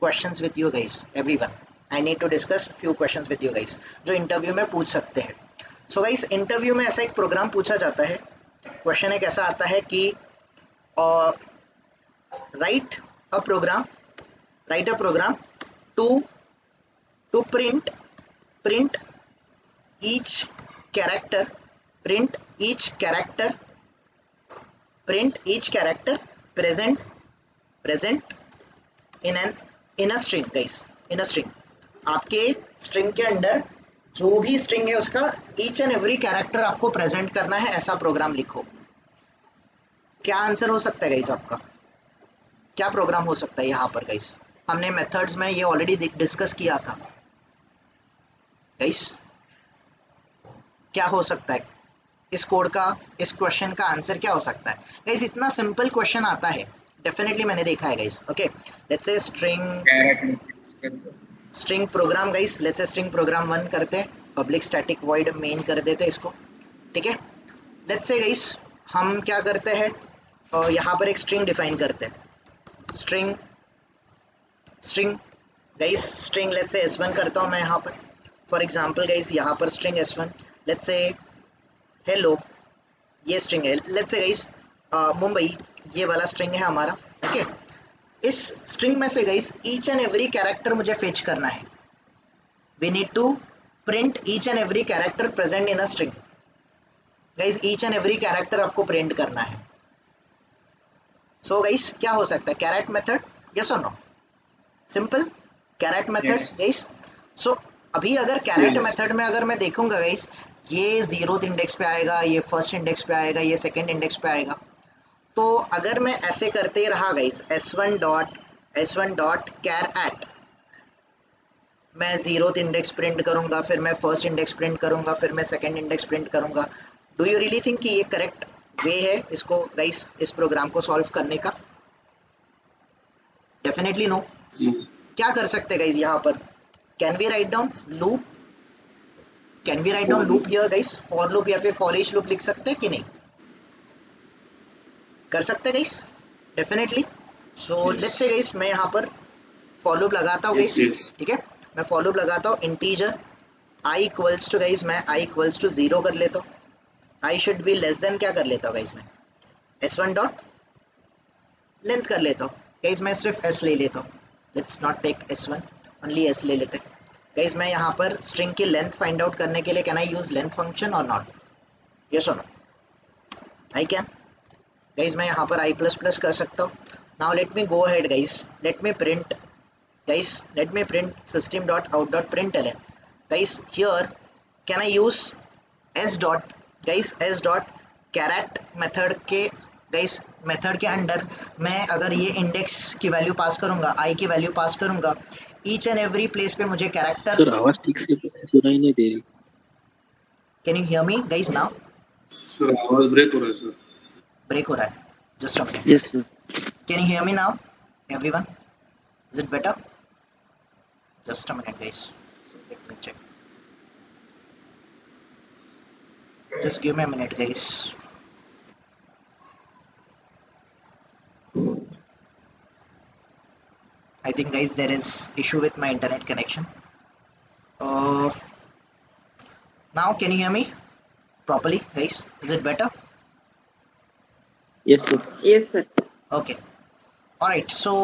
questions with you guys, everyone. I need to discuss few questions with you guys जो इंटरव्यू में पूछ सकते हैं। सो गाइस इंटरव्यू में ऐसा एक प्रोग्राम पूछा जाता है, क्वेश्चन एक ऐसा आता है कि write a program to print each character print each character present in a string guys, in a string। आपके स्ट्रिंग के अंदर जो भी स्ट्रिंग है उसका ईच एंड एवरी कैरेक्टर आपको प्रेजेंट करना है, ऐसा प्रोग्राम लिखो। क्या आंसर हो सकता है गाइस आपका? क्या प्रोग्राम हो सकता है यहाँ पर गाइस? हमने मेथड्स में ये ऑलरेडी डिस्कस किया था गाइस। क्या हो सकता है, इस कोड का, इस क्वेश्चन का आंसर क्या हो सकता है गाइस। इतना सिंपल क्वेश्चन आता है, डेफिनेटली मैंने देखा है guys. Okay, let's say string program guys, let's say string program 1 करते हैं, पब्लिक स्टैटिक वॉइड मेन कर देते हैं इसको, ठीक है। लेट्स से गाइस हम क्या करते हैं, यहाँ पर एक स्ट्रिंग डिफाइन करते हैं, string guys, string let's say s1 करता हूँ मैं यहाँ पर, फॉर एग्जांपल गाइस यहाँ पर string s1, let's say hello, ये स्ट्रिंग है, लेट्स से गाइस मुंबई, ये वाला स्ट्रिंग है हमारा, ओके। इस स्ट्रिंग में से guys each and every character मुझे फेच करना है, we need to print each and every character present in a string guys, each and every character आपको प्रिंट करना है। सो गाइस क्या हो सकता है, कैरेट मेथड, यस और no, simple charAt method guys. So अभी अगर कैरेट मेथड में अगर मैं देखूंगा गाइस, ये 0th इंडेक्स पे आएगा, ये फर्स्ट इंडेक्स पे आएगा, ये सेकंड इंडेक्स पे आएगा। तो अगर मैं ऐसे करते रहा गाइस, s1 डॉट कैर एट, मैं 0th इंडेक्स प्रिंट करूंगा, फिर मैं फर्स्ट इंडेक्स प्रिंट करूंगा, फिर मैं सेकंड इंडेक्स प्रिंट करूंगा, डू यू रियली थिंक कि ये करेक्ट वे है इसको गाइस, इस प्रोग्राम को सॉल्व करने का? Definitely no. क्या कर सकते गाइस यहाँ पर, can we write down loop, can we write down loop here guys, for loop या फिर फॉर ईच लूप लिख सकते हैं कि नहीं, कर सकते हैं guys, definitely. So let's say guys मैं यहाँ पर फॉर लूप लगाता हूँ गाइस, ठीक है, मैं फॉर लूप लगाता हूँ, integer i equals to guys, मैं i इक्वल्स टू 0 कर लेता हूँ, i should be less than क्या कर लेता हूँ गाइस, मैं s1 डॉट लेंथ कर लेता हूँ गाइस, मैं सिर्फ s ले लेता हूँ, let's not take s1, only s ले लेते हैं गाइस। मैं यहाँ पर स्ट्रिंग की लेंथ फाइंड आउट करने के लिए can I use length function और नॉट, यस और नो, आई कैन गाइस। मैं यहाँ पर i प्लस प्लस कर सकता हूँ। Now let me go ahead guys, let me print guys, let me print system dot out dot println guys, here can I use s dot guys, s dot char at method के guys, method के under मैं अगर ये index की value pass करूंगा, i की value pass करूंगा, each and every place पे मुझे कैरेक्टर। सर आवाज ठीक से सुनाई नहीं दे रही, can you hear me guys now? Sir आवाज ब्रेक हो रहा है सर, ब्रेक हो रहा है, just a minute. Yes sir, can you hear me now everyone, is it better? Just a minute guys, let me check, just give me a minute guys. I think guys there is issue with my internet connection. Now can you hear me properly guys, is it better? Yes sir, Yes, sir. Okay, all right, so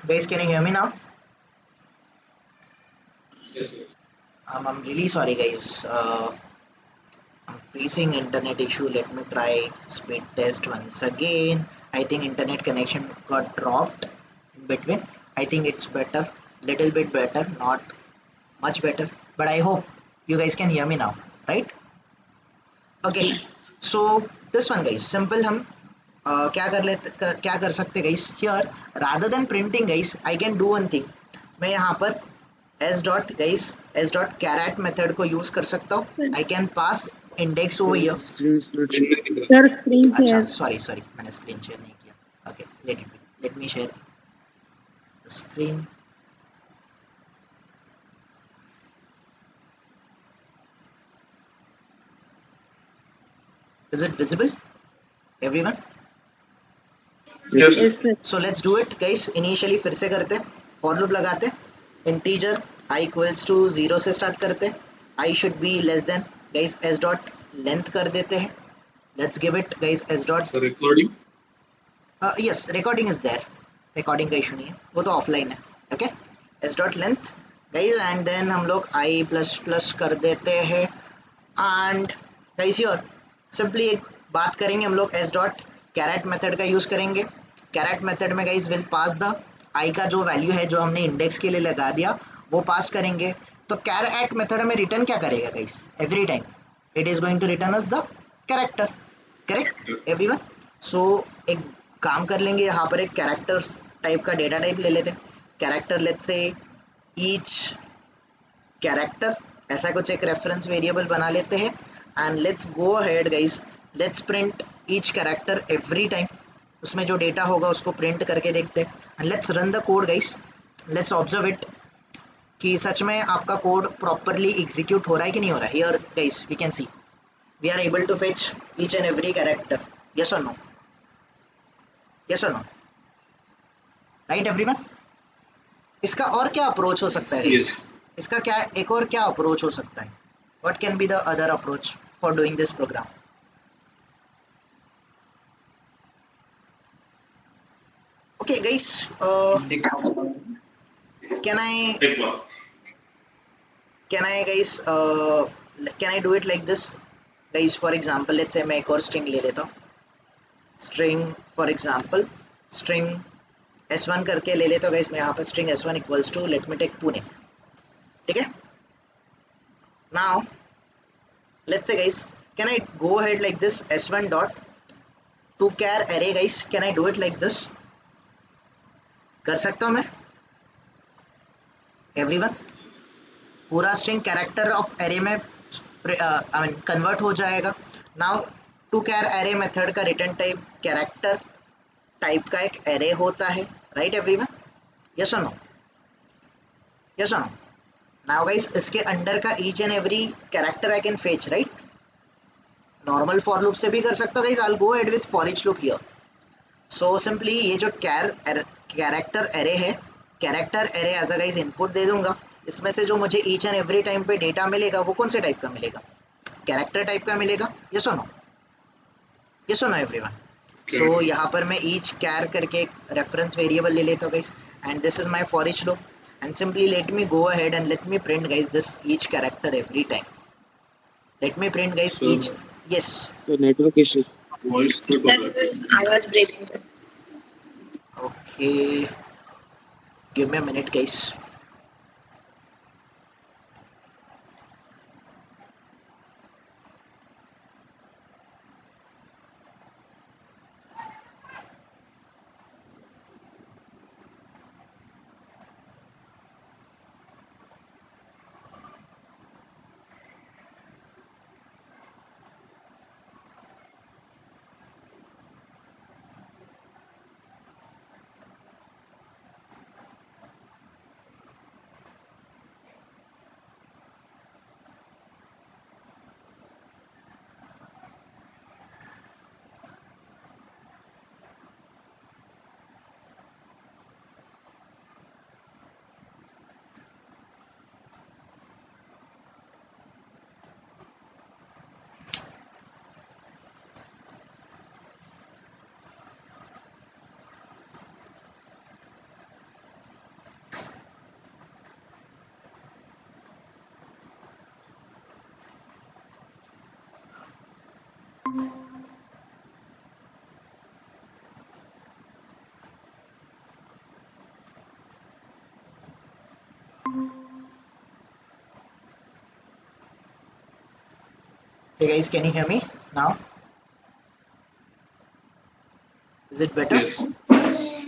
guys can you hear me now? yes sir. I'm really sorry guys, I'm facing internet issue. Let me try speed test once again. I think internet connection got dropped in between. I think it's better, little bit better, not much better, but I hope you guys can hear me now, right? Okay, so this one guys, simple हम क्या कर सकते guys, here rather than printing guys, I can do one thing. मैं यहाँ पर s dot caret method को use कर सकता हूँ. I can pass index over here. Screen split Sir, screen अच्छा share. सॉरी मैंने स्क्रीन शेयर नहीं किया. Okay, let me share the screen. Is it visible everyone? Yes. Yes, sir. So let's do it guys. Initially फिर से करते हैं, for loop लगाते हैं, integer i equals to 0 से start करते हैं, I should be less than guys s dot length कर देते हैं. Let's give it guys s dot. So recording. Yes, recording is there. Recording का issue नहीं है, वो तो offline है. Okay, s dot length guys, and then हम लोग I plus plus कर देते हैं. And guys here simply एक बात करेंगे हम लोग s dot caret method का यूज करेंगे. caret method में guys will pass the I का जो वैल्यू है जो हमने इंडेक्स के लिए लगा दिया वो पास करेंगे. तो caret मेथड में रिटर्न क्या करेगा guys? Every time it is going to return us the character. Correct everyone? So एक काम कर लेंगे, यहाँ पर एक कैरेक्टर टाइप का डेटा टाइप ले लेते हैं. कैरेक्टर लेट्स से ईच कैरेक्टर, ऐसा कुछ एक रेफरेंस वेरिएबल बना लेते हैं. And let's go ahead guys, let's print each character every time. उसमें जो डेटा होगा उसको प्रिंट करके देखते हैं. And let's run the code guys. Let's observe it कि सच में आपका कोड प्रॉपरली एग्जीक्यूट हो रहा है कि नहीं हो रहा है. Here guys we can see we are able to fetch each and every character. Yes और नो? यस और नो? Right everyone? इसका और क्या अप्रोच हो सकता है? Yes. इसका क्या एक और क्या अप्रोच हो सकता है? What can be the other approach for doing this program? Okay guys, can I guys can I do it like this guys? For example let's say मैं एक और string ले लेता हूँ. string for example string s1 करके ले लेता हूँ guys. मैं यहाँ पर string s1 equals to let me take Pune. ठीक है? now let's say guys can I go ahead like this s1 dot to char array guys? can I do it like this? कर सकता हूँ मैं everyone? पूरा string character of array में I mean convert हो जाएगा. Now to char array method का return type character type का एक एरे होता है. Right everyone? यस और नो? यस और नो? नाउ गाइस इसके अंडर का each and every character I can fetch. Right? Normal for loop से भी कर सकता हूँ guys. I will go ahead with for each loop here. So simply ये जो कैरेक्टर एरे है, character array as a guys input दे दूंगा. इसमें से जो मुझे ईच एंड एवरी टाइम पे डेटा मिलेगा वो कौन से टाइप का मिलेगा? कैरेक्टर टाइप का मिलेगा. यस और नो? यस और नो एवरीवन? सो यहाँ पर मैं ईच कैर करके एक रेफरेंस वेरिएबल ले लेता हूँ guys. And this is my for each loop. And simply let me go ahead and let me print guys this each character every time. Let me print guys each. Yes. So network issue. Voice break हो रहा है. आवाज break. Okay give me a minute guys. Hey guys, can you hear me now? Is it better? Yes.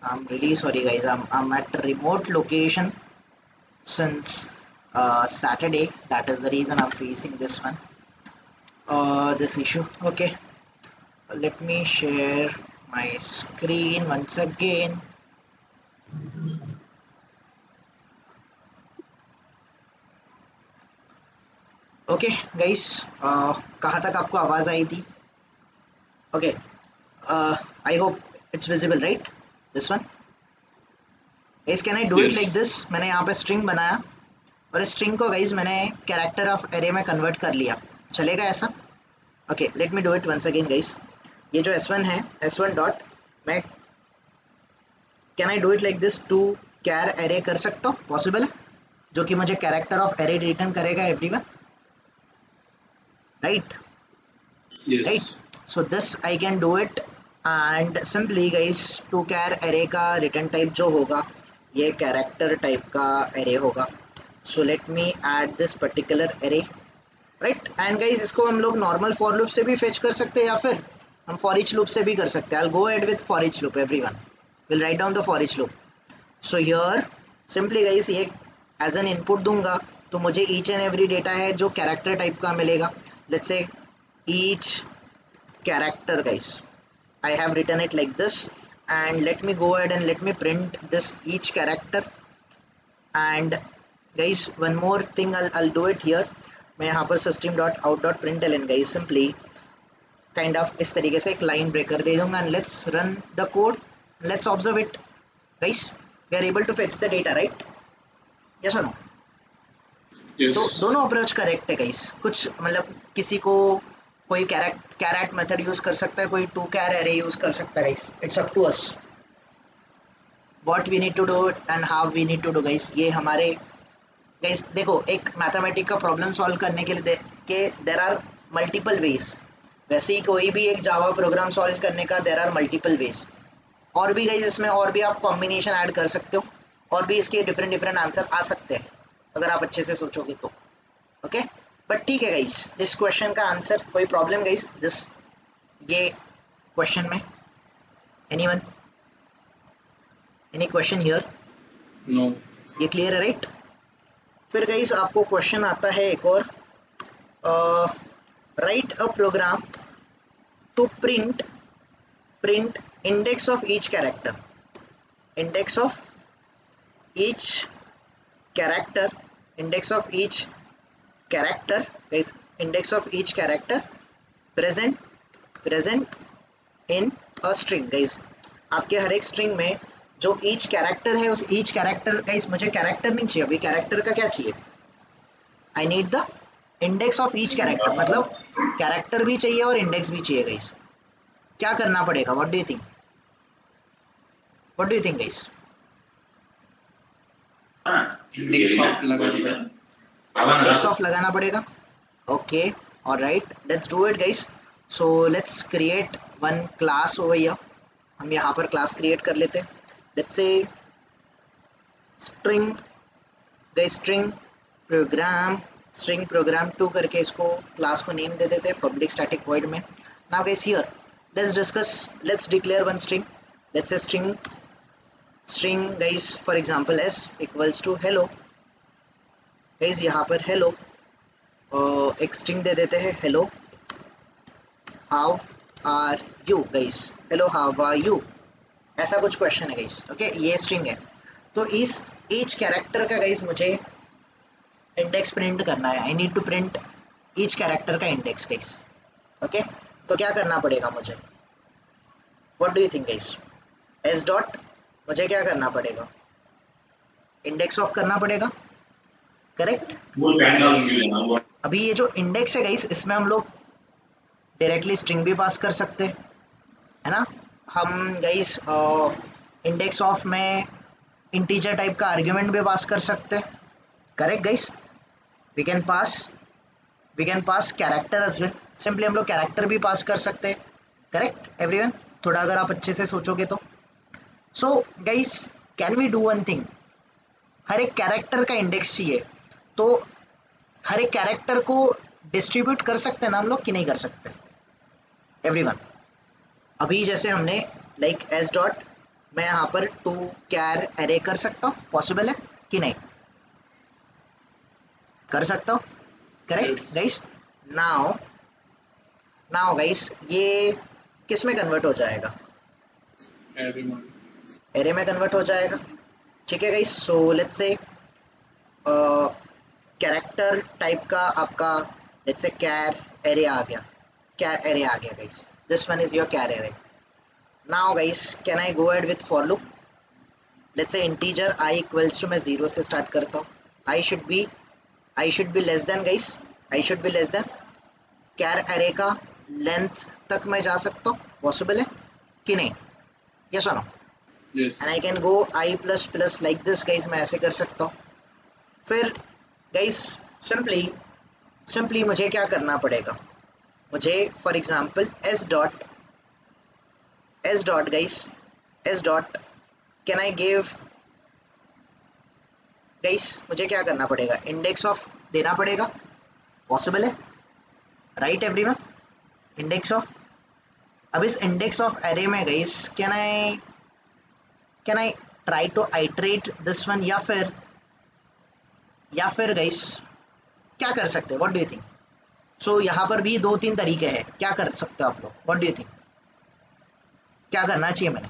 I'm really sorry guys. I'm at a remote location since Saturday. That is the reason I'm facing this one. This issue. Okay. Let me share my screen once again. Okay guys, कहाँ तक आपको आवाज़ आई थी? Okay, I hope it's visible right this one. Guys can I do it like this? मैंने यहाँ पे string बनाया और स्ट्रिंग को गाइज मैंने कैरेक्टर ऑफ एरे में कन्वर्ट कर लिया, चलेगा ऐसा? Okay, let me do it once again guys. ये जो S1 है, S1 डॉट, मैं can I do it like this, to char array कर सकता हूँ? पॉसिबल है, जो कि मुझे कैरेक्टर ऑफ एरे रिटर्न करेगा everyone, right? Yes. Right, so this I can do it and simply guys to char array का रिटर्न टाइप जो होगा ये कैरेक्टर टाइप का एरे होगा। So let me add this particular array, right? And guys इसको हम लोग normal for loop से भी फेच कर सकते हैं या फिर हम फॉर ईच लूप से भी कर सकते हैं। आई will go ahead with for each loop, everyone will write down the for each loop. So here simply guys ये एज एन इनपुट दूंगा तो मुझे ईच एंड एवरी डेटा है जो कैरेक्टर टाइप का मिलेगा। लेट्स से each character guys, I have written it like this, and let me go ahead and let me print this each character. And guys, one more thing I'll do it here. मैं यहाँ पर system.out.println guys simply kind of इस तरीके से एक line breaker दे दूँगा and let's run the code. Let's observe it, guys. We are able to fetch the data, right? Yes or no? Yes. तो दोनों अप्रोच करेक्ट है गाइस। कुछ मतलब किसी को कोई कैरेट मेथड यूज कर सकता है, कोई टू कैर एरे यूज कर सकता है guys. It's up to us what we need to do and how we need to do guys. ये हमारे गाइस देखो, एक मैथमेटिक का प्रॉब्लम सॉल्व करने के लिए देयर आर मल्टीपल वेज। वैसे ही कोई भी एक जावा प्रोग्राम सॉल्व करने का देयर आर मल्टीपल वेज। और भी गाइस इसमें और भी आप कॉम्बिनेशन ऐड कर सकते हो और भी इसके डिफरेंट डिफरेंट आंसर आ सकते हैं अगर आप अच्छे से सोचोगे तो, ओके? बट ठीक है गाइस, इस क्वेश्चन का आंसर कोई प्रॉब्लम गाइस दिस ये क्वेश्चन में anyone any question here? No. ये क्लियर है, राइट? फिर गाइस आपको क्वेश्चन आता है एक और, write a program to print index of each character, index of each character, index of each character guys, index of each character present in a string guys। आपके हर एक string में जो each कैरेक्टर है उस each कैरेक्टर गाइस, मुझे character नहीं चाहिए अभी, कैरेक्टर का क्या चाहिए? I need the index of each character, मतलब कैरेक्टर भी चाहिए और इंडेक्स भी चाहिए गाइस। क्या करना पड़ेगा? What do you think? What do you think guys? Index of लगाना पड़ेगा। Okay, alright, let's do it guys. So let's create one class over here. हम यहाँ पर क्लास क्रिएट कर लेते हैं। Let's say string guys, string programme 2 करके इसको क्लास को नेम दे देते हैं पब्लिक स्टैटिक वॉइड में। Now guys here let's discuss, let's declare one string. Let's say string guys for example s equals to hello guys. यहाँ पर hello एक स्ट्रिंग दे देते हैं, hello how are you guys, hello how are you, ऐसा कुछ question है guys. Okay, ये स्ट्रिंग है। तो इस ईच कैरेक्टर का गाइस मुझे इंडेक्स प्रिंट करना है। I need to print each character का इंडेक्स गाइस। ओके, तो क्या करना पड़ेगा मुझे? What do you think guys? S dot, मुझे क्या करना पड़ेगा? इंडेक्स ऑफ करना पड़ेगा, करेक्ट? अभी ये जो इंडेक्स है गाइस, इसमें हम लोग डायरेक्टली स्ट्रिंग भी पास कर सकते हैं, है ना? हम गाइस इंडेक्स ऑफ में इंटीजर टाइप का आर्ग्यूमेंट भी पास कर सकते हैं, correct guys? We can pass character as well. Simply हम लोग कैरेक्टर भी पास कर सकते हैं, करेक्ट एवरीवन? थोड़ा अगर आप अच्छे से सोचोगे तो। So guys, can we do one thing? हर एक कैरेक्टर का इंडेक्स चाहिए, तो हर एक कैरेक्टर को डिस्ट्रीब्यूट कर सकते हैं ना हम लोग कि नहीं कर सकते एवरीवन? अभी जैसे हमने लाइक एस डॉट, मैं यहाँ पर टू कैर एरे कर सकता हूँ, पॉसिबल है कि नहीं? कर सकता हूँ, करेक्ट गाइस? नाउ गाइस ये किस में कन्वर्ट हो जाएगा? एरे में कन्वर्ट हो जाएगा, ठीक है guys? So let's say character type का आपका लेट्स से कैर एरे आ गया guys. This one is your char array. Now guys, can I go ahead with for loop? Let's say integer I equals to, मैं 0 से start करता हूँ, I should be less than guys, I should be less than char array का length तक मैं जा सकता हूँ, पॉसिबल है कि नहीं? यस और no? Yes. And I can go i plus plus like this guys, मैं ऐसे कर सकता हूँ. फिर गाइस सिंपली मुझे क्या करना पड़ेगा? मुझे for example s dot can I give guys, मुझे क्या करना पड़ेगा? इंडेक्स ऑफ देना पड़ेगा, पॉसिबल है राइट एवरीवन? इंडेक्स ऑफ, अब इस इंडेक्स ऑफ एरे में guys can I try to iterate this one, या फिर गाइस क्या कर सकते हैं? What do you think? So यहाँ पर भी 2-3 तरीके हैं, क्या कर सकते हो आप लोग? व्हाट डू यू थिंक, क्या करना चाहिए मैंने?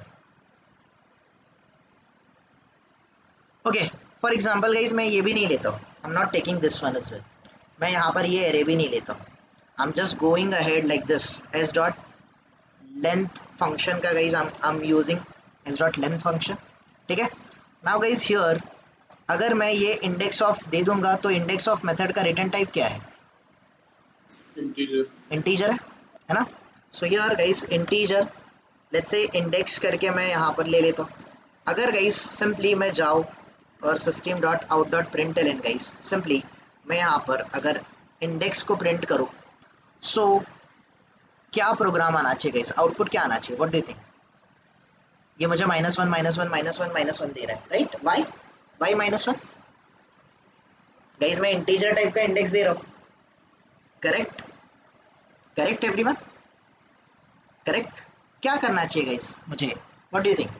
ओके फॉर एग्जाम्पल गाइस मैं ये भी नहीं लेता हूँ, I am not taking this one as well, मैं यहाँ पर ये एरे भी नहीं लेता हूँ, I am just going ahead like this. S dot length function का guys I am using S dot length function, ठीक है? नाउ गाइस हियर अगर मैं ये इंडेक्स ऑफ दे दूंगा तो इंडेक्स ऑफ मेथड का रिटर्न टाइप क्या है? इंटीजर है ना? सो हियर गाइस इंटीजर, लेट्स से इंडेक्स करके मैं यहाँ पर ले लेता हूँ. अगर गाइस सिंपली मैं जाऊँ और system dot out dot print L N guys, simply मैं यहाँ पर अगर इंडेक्स को प्रिंट करूँ, सो क्या प्रोग्राम आना चाहिए गाइस? आउटपुट क्या आना चाहिए? What do you think? ये मुझे -1 दे रहा है, राइट? Why -1 guys? मैं इंटीजर टाइप का इंडेक्स दे रहा हूँ, करेक्ट एवरीवन? करेक्ट. क्या करना चाहिए गाइस मुझे? What do you think?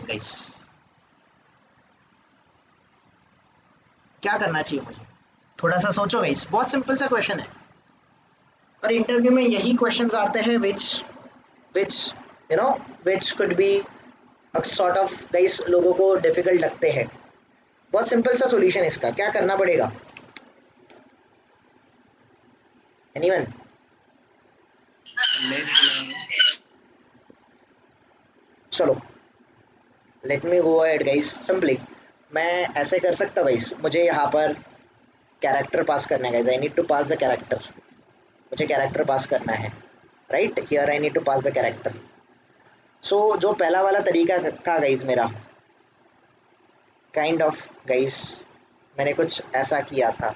Guys क्या करना चाहिए मुझे? थोड़ा सा सोचो गाइस, बहुत सिंपल सा क्वेश्चन है और इंटरव्यू में यही क्वेश्चंस आते हैं which could be a sort of guys लोगों को डिफिकल्ट लगते हैं. बहुत सिंपल सा सॉल्यूशन इसका, क्या करना पड़ेगा? एनीवन? चलो late me go ahead guys. Simply मैं ऐसे कर सकता हूँ गाइस, मुझे यहाँ पर कैरेक्टर पास करना है guys, I need to pass the character, मुझे कैरेक्टर पास करना है, right? Here I need to pass the character. So जो पहला वाला तरीका था गाइस मेरा, काइंड ऑफ गाइस मैंने कुछ ऐसा किया था,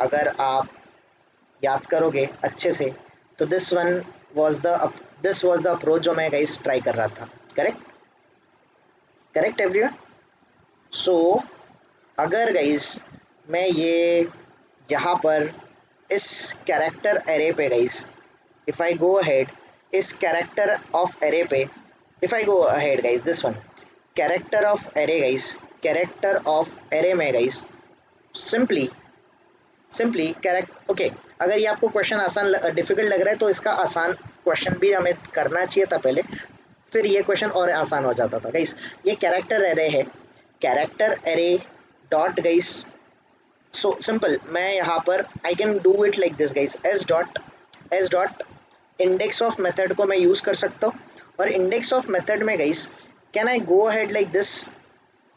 अगर आप याद करोगे अच्छे से तो दिस वाज द अप्रोच जो मैं गाइस ट्राई कर रहा था. Correct everyone? सो अगर गाइस मैं ये यहाँ पर इस कैरेक्टर एरे पे guys, if I go ahead इस कैरेक्टर ऑफ एरे पे, if I go ahead guys this one character of array guys, character of array में गाइस सिंपली कैरेक्टर. ओके अगर ये आपको क्वेश्चन आसान डिफिकल्ट लग रहा है तो इसका आसान क्वेश्चन भी हमें करना चाहिए था पहले, फिर ये क्वेश्चन और आसान हो जाता था गाइस. ये कैरेक्टर एरे है, character array dot guys, so simple मैं यहाँ पर I can do it like this guys, S dot index of method को मैं यूज कर सकता हूँ, और इंडेक्स ऑफ मेथड में guys can I go ahead like this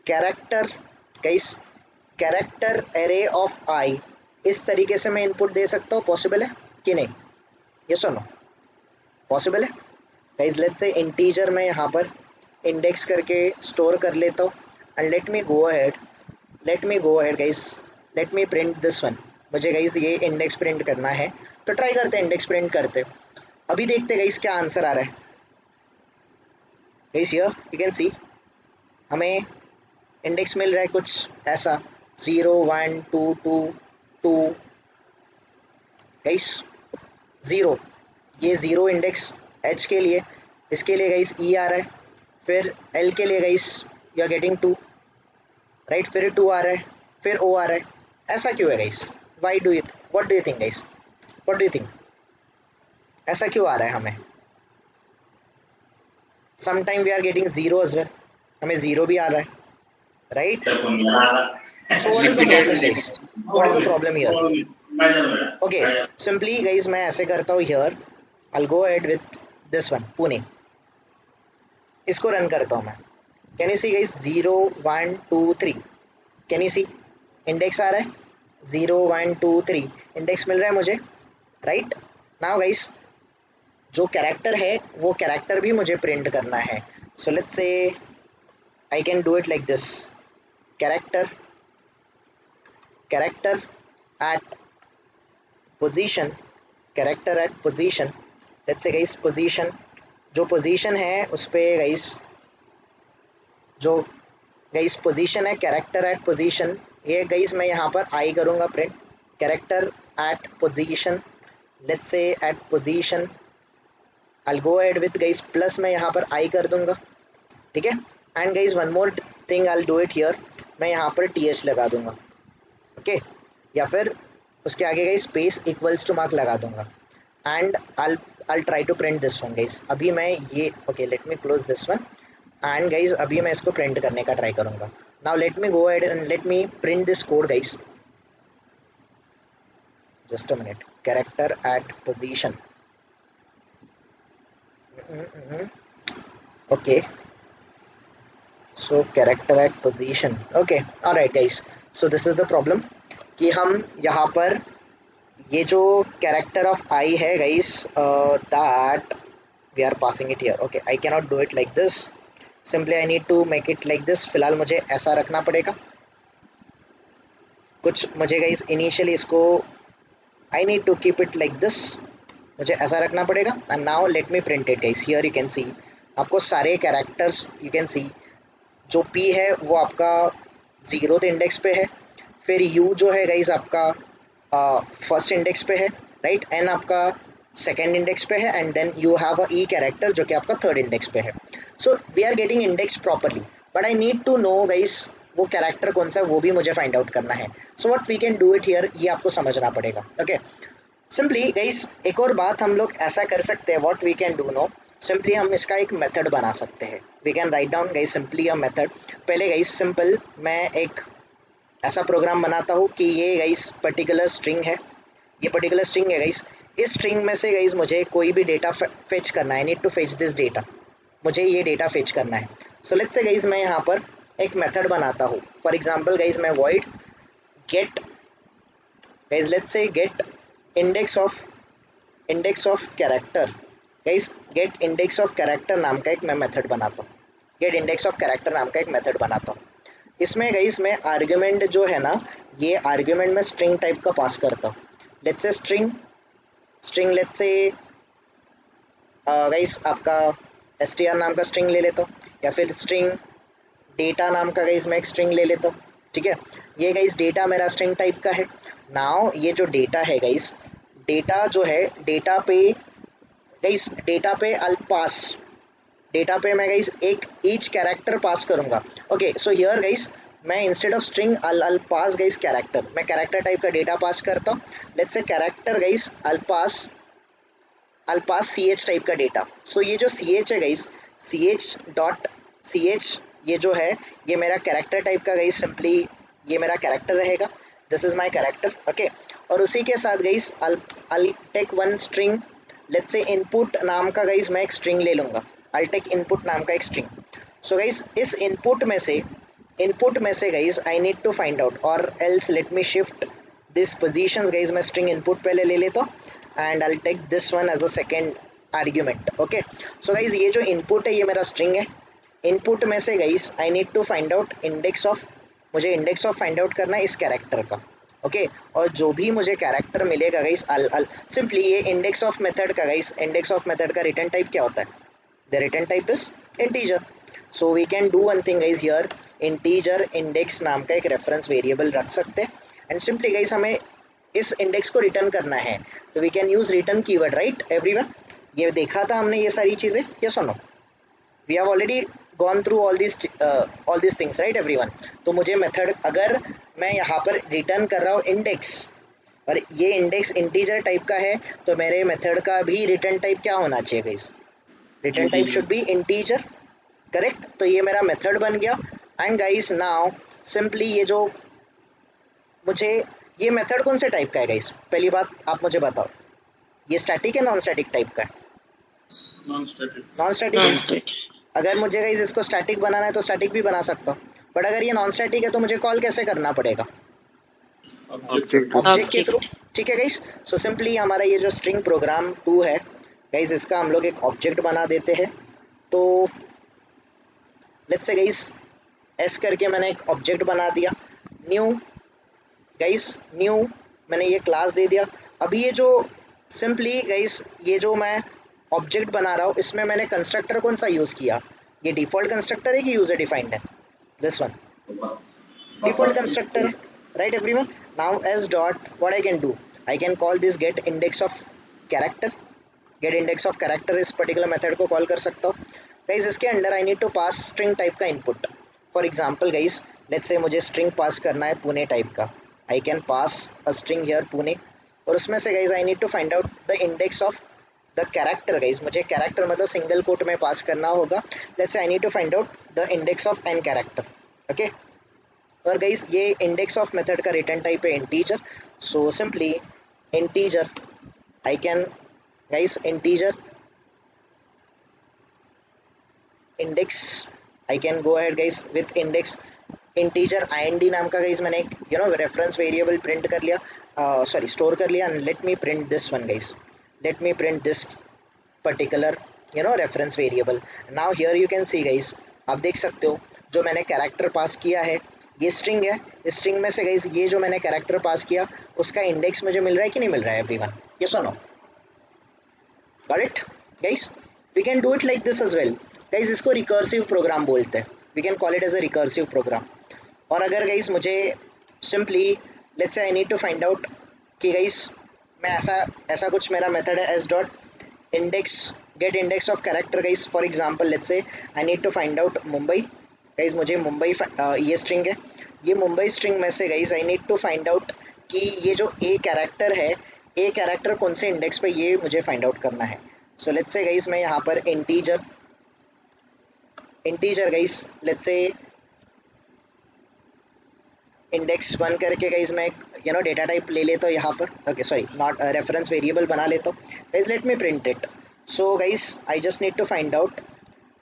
character guys, character array of I, इस तरीके से मैं इनपुट दे सकता हूँ. पॉसिबल है कि नहीं? यस और नो? पॉसिबल है गाइस. लेट्स से इंटीजर में यहाँ पर इंडेक्स करके स्टोर कर लेता हूँ and let me go ahead guys, let me print this one. मुझे गाइस ये इंडेक्स प्रिंट करना है, तो ट्राई करते हैं इंडेक्स प्रिंट करते. अभी देखते गाइस क्या आंसर आ रहा है. गाइस हियर यू कैन सी हमें इंडेक्स मिल रहा है कुछ ऐसा 0 1 2 2 2 गाइस 0, ये 0 इंडेक्स H के लिए, इसके लिए गाइस E आ रहा है, फिर L के लिए guys you are getting 2, right? फिर 2 आ रहा है, फिर O आ रहा है. ऐसा क्यों है guys? What do you think guys? What do you think? ऐसा क्यों आ रहा है हमें? Sometime we are getting 0 as well, हमें 0 भी आ रहा है, right? So what is the problem guys? What is the problem here? Okay simply guys मैं ऐसे करता हूँ, here I will go ahead with this one पुणे, इसको रन करता हूँ मैं. Can you see guys 0 1 2 3, can you C index आ रहा है 0 1 2 3 इंडेक्स मिल रहा है मुझे, राइट। नाउ गाइस जो कैरेक्टर है वो कैरेक्टर भी मुझे प्रिंट करना है। So let's say I can do it like this, character character at position, character at position, let's say guys position, जो पोजीशन है उस पे गाइस, जो गाइस पोजीशन है कैरेक्टर एट पोजीशन, ये गाइस मैं यहाँ पर आई करूँगा print, character at position, let's say at position I'll go ahead with guys plus मैं यहाँ पर आई कर दूंगा, ठीक है। And guys one more thing I'll do it here, मैं यहाँ पर th लगा दूंगा, ओके, या फिर उसके आगे guys space equals to mark लगा दूंगा and I'll try to print this one guys. अभी मैं ये okay let me close this one and guys अभी मैं इसको प्रिंट करने का ट्राई करूंगा। Now let me go ahead and let me print this code guys, just a minute, character at position, okay, so character at position, okay, alright guys, so this is the problem कि हम यहाँ पर ये जो character of I है guys, that we are passing it here, okay, I cannot do it like this, simply I need to make it like this। फिलहाल मुझे ऐसा रखना पड़ेगा कुछ, मुझे guys initially इसको I need to keep it like this, मुझे ऐसा रखना पड़ेगा। And now let me print it guys, here you can सी आपको सारे कैरेक्टर्स यू कैन सी, जो P है वो आपका 0th इंडेक्स पे है, फिर U जो है गाइस आपका फर्स्ट इंडेक्स पे है, राइट, एन आपका सेकेंड इंडेक्स पे है, and then you have a E character जो कि आपका थर्ड इंडेक्स पे है। So we are getting index properly, but I need to know guys वो कैरेक्टर कौन सा है वो भी मुझे फाइंड आउट करना है। So what we can do it here, ये आपको समझना पड़ेगा, ओके। सिंपली गाइस एक और बात हम लोग ऐसा कर सकते हैं, what we can do no, simply हम इसका एक मेथड बना सकते हैं। We can write down guys simply a method. पहले गाइस सिंपल मैं एक ऐसा प्रोग्राम बनाता हूँ कि ये गाइस पर्टिकुलर स्ट्रिंग है, ये पर्टिकुलर स्ट्रिंग है गाइस, इस स्ट्रिंग में से गाइस मुझे कोई भी डेटा फेच करना है, I need to fetch this data, मुझे ये डेटा फेच करना है। सो लेट्स से गाइस मैं यहाँ पर एक मेथड बनाता हूँ, फॉर एग्जाम्पल गाइस मैं void get guys, let's say get index of character guys, get index of character नाम का एक मैं मेथड बनाता हूँ, गेट इंडेक्स ऑफ कैरेक्टर नाम का एक मेथड बनाता हूँ। इसमें गाइस मैं आर्ग्यूमेंट जो है ना, ये आर्ग्यूमेंट में स्ट्रिंग टाइप का पास करता हूँ, let's say string let's say guys आपका str नाम का स्ट्रिंग ले लेता हूँ, या फिर स्ट्रिंग डेटा नाम का गाइस मैं एक स्ट्रिंग ले लेता हूँ, ठीक है। ये गाइस डेटा मेरा स्ट्रिंग टाइप का है। नाउ ये जो डेटा है गाइस, डेटा जो है डेटा पे गाइस, डेटा पे अल पास, डेटा पे मैं गाइस एक ईच कैरेक्टर पास करूंगा, ओके। सो हियर गाइस मैं इंस्टेड ऑफ स्ट्रिंग अल पास गाइस कैरेक्टर, मैं कैरेक्टर टाइप का डेटा पास करता हूँ, लेट्स से कैरेक्टर गाइस अल पास ch टाइप का डेटा। सो ये जो ch है गाइस, ch ये जो है ये मेरा कैरेक्टर टाइप का गाइस, सिंपली ये मेरा कैरेक्टर रहेगा, this is my character, okay. और उसी के साथ guys I'll take one string, let's say input नाम का गाइस मैं एक स्ट्रिंग ले लूँगा, I'll टेक इनपुट नाम का एक स्ट्रिंग। सो गाइस इस इनपुट में से guys I need to find out, और else let me shift this positions guys, मैं स्ट्रिंग इनपुट पहले ले लेता हूँ and I'll take this one as a second argument, okay. So guys ये जो इनपुट है ये मेरा स्ट्रिंग है, इनपुट में से guys I need to find out index of, मुझे इंडेक्स ऑफ फाइंड आउट करना है इस कैरेक्टर का, ओके। और जो भी मुझे कैरेक्टर मिलेगा गाइस अल सिंपली ये इंडेक्स ऑफ मेथड का गाइस, इंडेक्स ऑफ मेथड का रिटर्न टाइप क्या होता है, the return type is integer. So we can do one thing guys here, integer index नाम का एक रेफरेंस वेरिएबल रख सकते हैं, एंड सिंपली गाइस हमें इस इंडेक्स को रिटर्न करना है, तो we can use return keyword, right everyone. ये देखा था हमने ये सारी चीजें, यस और no, we have already gone through all this things, right everyone. तो मुझे मेथड, अगर मैं यहाँ पर रिटर्न कर रहा हूँ इंडेक्स, और ये इंडेक्स इंटीजर टाइप का है, तो मेरे मेथड का भी रिटर्न टाइप क्या होना चाहिए guys, return type should be integer, correct. तो ये मेरा मेथड बन गया, एंड गाइस नाउ सिंपली ये जो मुझे, ये मेथड कौन से टाइप का है गाइस, पहली बात आप मुझे बताओ, ये स्टैटिक है नॉन स्टैटिक टाइप का है, नॉन स्टैटिक। Non static. अगर मुझे गाइस इसको स्टैटिक बनाना है तो स्टैटिक भी बना सकता हूँ, बट अगर ये नॉन स्टैटिक है तो मुझे कॉल कैसे करना पड़ेगा? Object. ऑब्जेक्ट के थ्रू। ठीक है गाइस, सो सिंपली हमारा ये जो स्ट्रिंग प्रोग्राम 2 है गाइस, इसका हम लोग एक ऑब्जेक्ट बना देते हैं। तो लेट्स से गाइस एस करके मैंने एक ऑब्जेक्ट बना दिया, न्यू गाइस, न्यू मैंने ये क्लास दे दिया। अभी ये जो सिंपली गाइस ये जो मैं ऑब्जेक्ट बना रहा हूँ इसमें मैंने कंस्ट्रक्टर कौन सा यूज़ किया? ये डिफ़ॉल्ट कंस्ट्रक्टर है कि यूज़र डिफाइंड है? This one default constructor, right everyone? Now as dot what I can do, I can call this get index of character, get index of character इस particular method को call कर सकता हूँ guys. इसके under I need to pass string type का input. For example guys let's say मुझे string pass करना है पुणे टाइप का, I can pass a string here Pune, और उसमें से guys I need to find out the index of the character guys. मुझे character मतलब सिंगल कोट में पास करना होगा। Let's say I need to find out the index of n character, okay. और guys ये इंडेक्स ऑफ मेथड का return type है integer, so simply integer I can guys integer index I can go ahead guys with index integer ind नाम का guys मैंने एक reference variable print कर लिया, सॉरी स्टोर कर लिया। And let me print this one guys, let me print this particular reference variable. Now here you can see guys, आप देख सकते हो जो मैंने कैरेक्टर पास किया है ये स्ट्रिंग है। इस स्ट्रिंग में से गाइस ये जो मैंने कैरेक्टर पास किया उसका इंडेक्स मुझे मिल रहा है कि नहीं मिल रहा है एवरीवन? यस और no? Got it guys? We can do it like this as well guys. इसको रिकर्सिव प्रोग्राम बोलते हैं, we can call it as a recursive program. और अगर गाइस मुझे simply let's say I need to find out कि guys मैं ऐसा कुछ मेरा मेथड है s dot index get index of character guys. For example let's say I need to find out Mumbai guys, मुझे मुंबई ये स्ट्रिंग है, ये मुंबई स्ट्रिंग में से guys I need to find out कि ये जो ए कैरेक्टर है, ए कैरेक्टर कौन से इंडेक्स पे ये मुझे फाइंड आउट करना है। सो लेट्स से गाइस मैं यहाँ पर इंटीजर गाइस लेट्स से इंडेक्स 1 करके गाइस मैं डेटा टाइप ले लेता हूँ यहाँ पर, okay sorry not reference variable बना लेता हूँ guys. Let me print it. So guys I just need to find out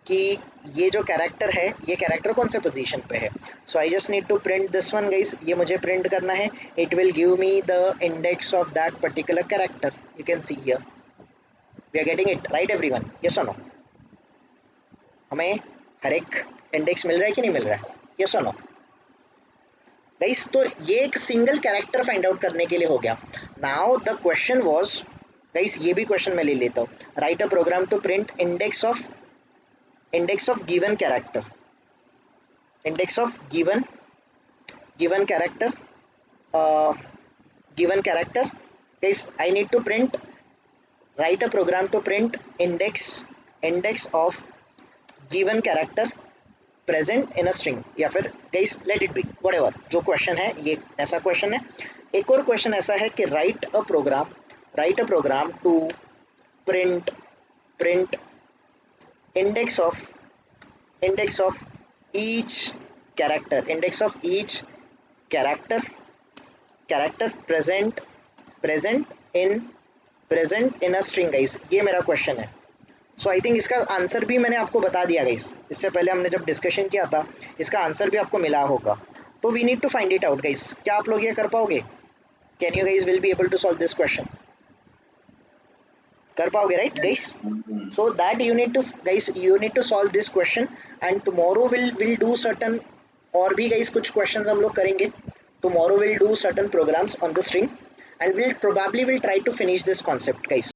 कि ये जो कैरेक्टर है ये कैरेक्टर कौन से पोजीशन पे है। So I just need to print this one guys, ये मुझे प्रिंट करना है। It will give me the index of that particular character, you can see here, we are getting it right everyone? Yes और no? हमें हर एक index मिल रहा है कि नहीं मिल रहा है? यस और नो गाइस? तो ये एक सिंगल कैरेक्टर फाइंड आउट करने के लिए हो गया। Now the question was guys, ये भी क्वेश्चन मैं ले लेता हूँ, right a program to print index of given character, index of given character, given character guys, I need to write a program to print index of given character present in a string, या फिर guys let it be whatever जो question है ये ऐसा question है। एक और question ऐसा है कि write a program to print index of each character present in a string guys, ये मेरा क्वेश्चन है। सो आई थिंक इसका आंसर भी मैंने आपको बता दिया गाइस, इससे पहले हमने जब डिस्कशन किया था इसका आंसर भी आपको मिला होगा। तो we need to find it out guys. क्या आप लोग ये कर पाओगे? Can you guys will be able to solve this question? कर पाओगे right guys? So that you need to solve this question, and tomorrow we'll do certain और भी गाइस कुछ क्वेश्चंस हम लोग करेंगे। tomorrow we'll do certain programs on the string and we'll probably try to finish this concept guys.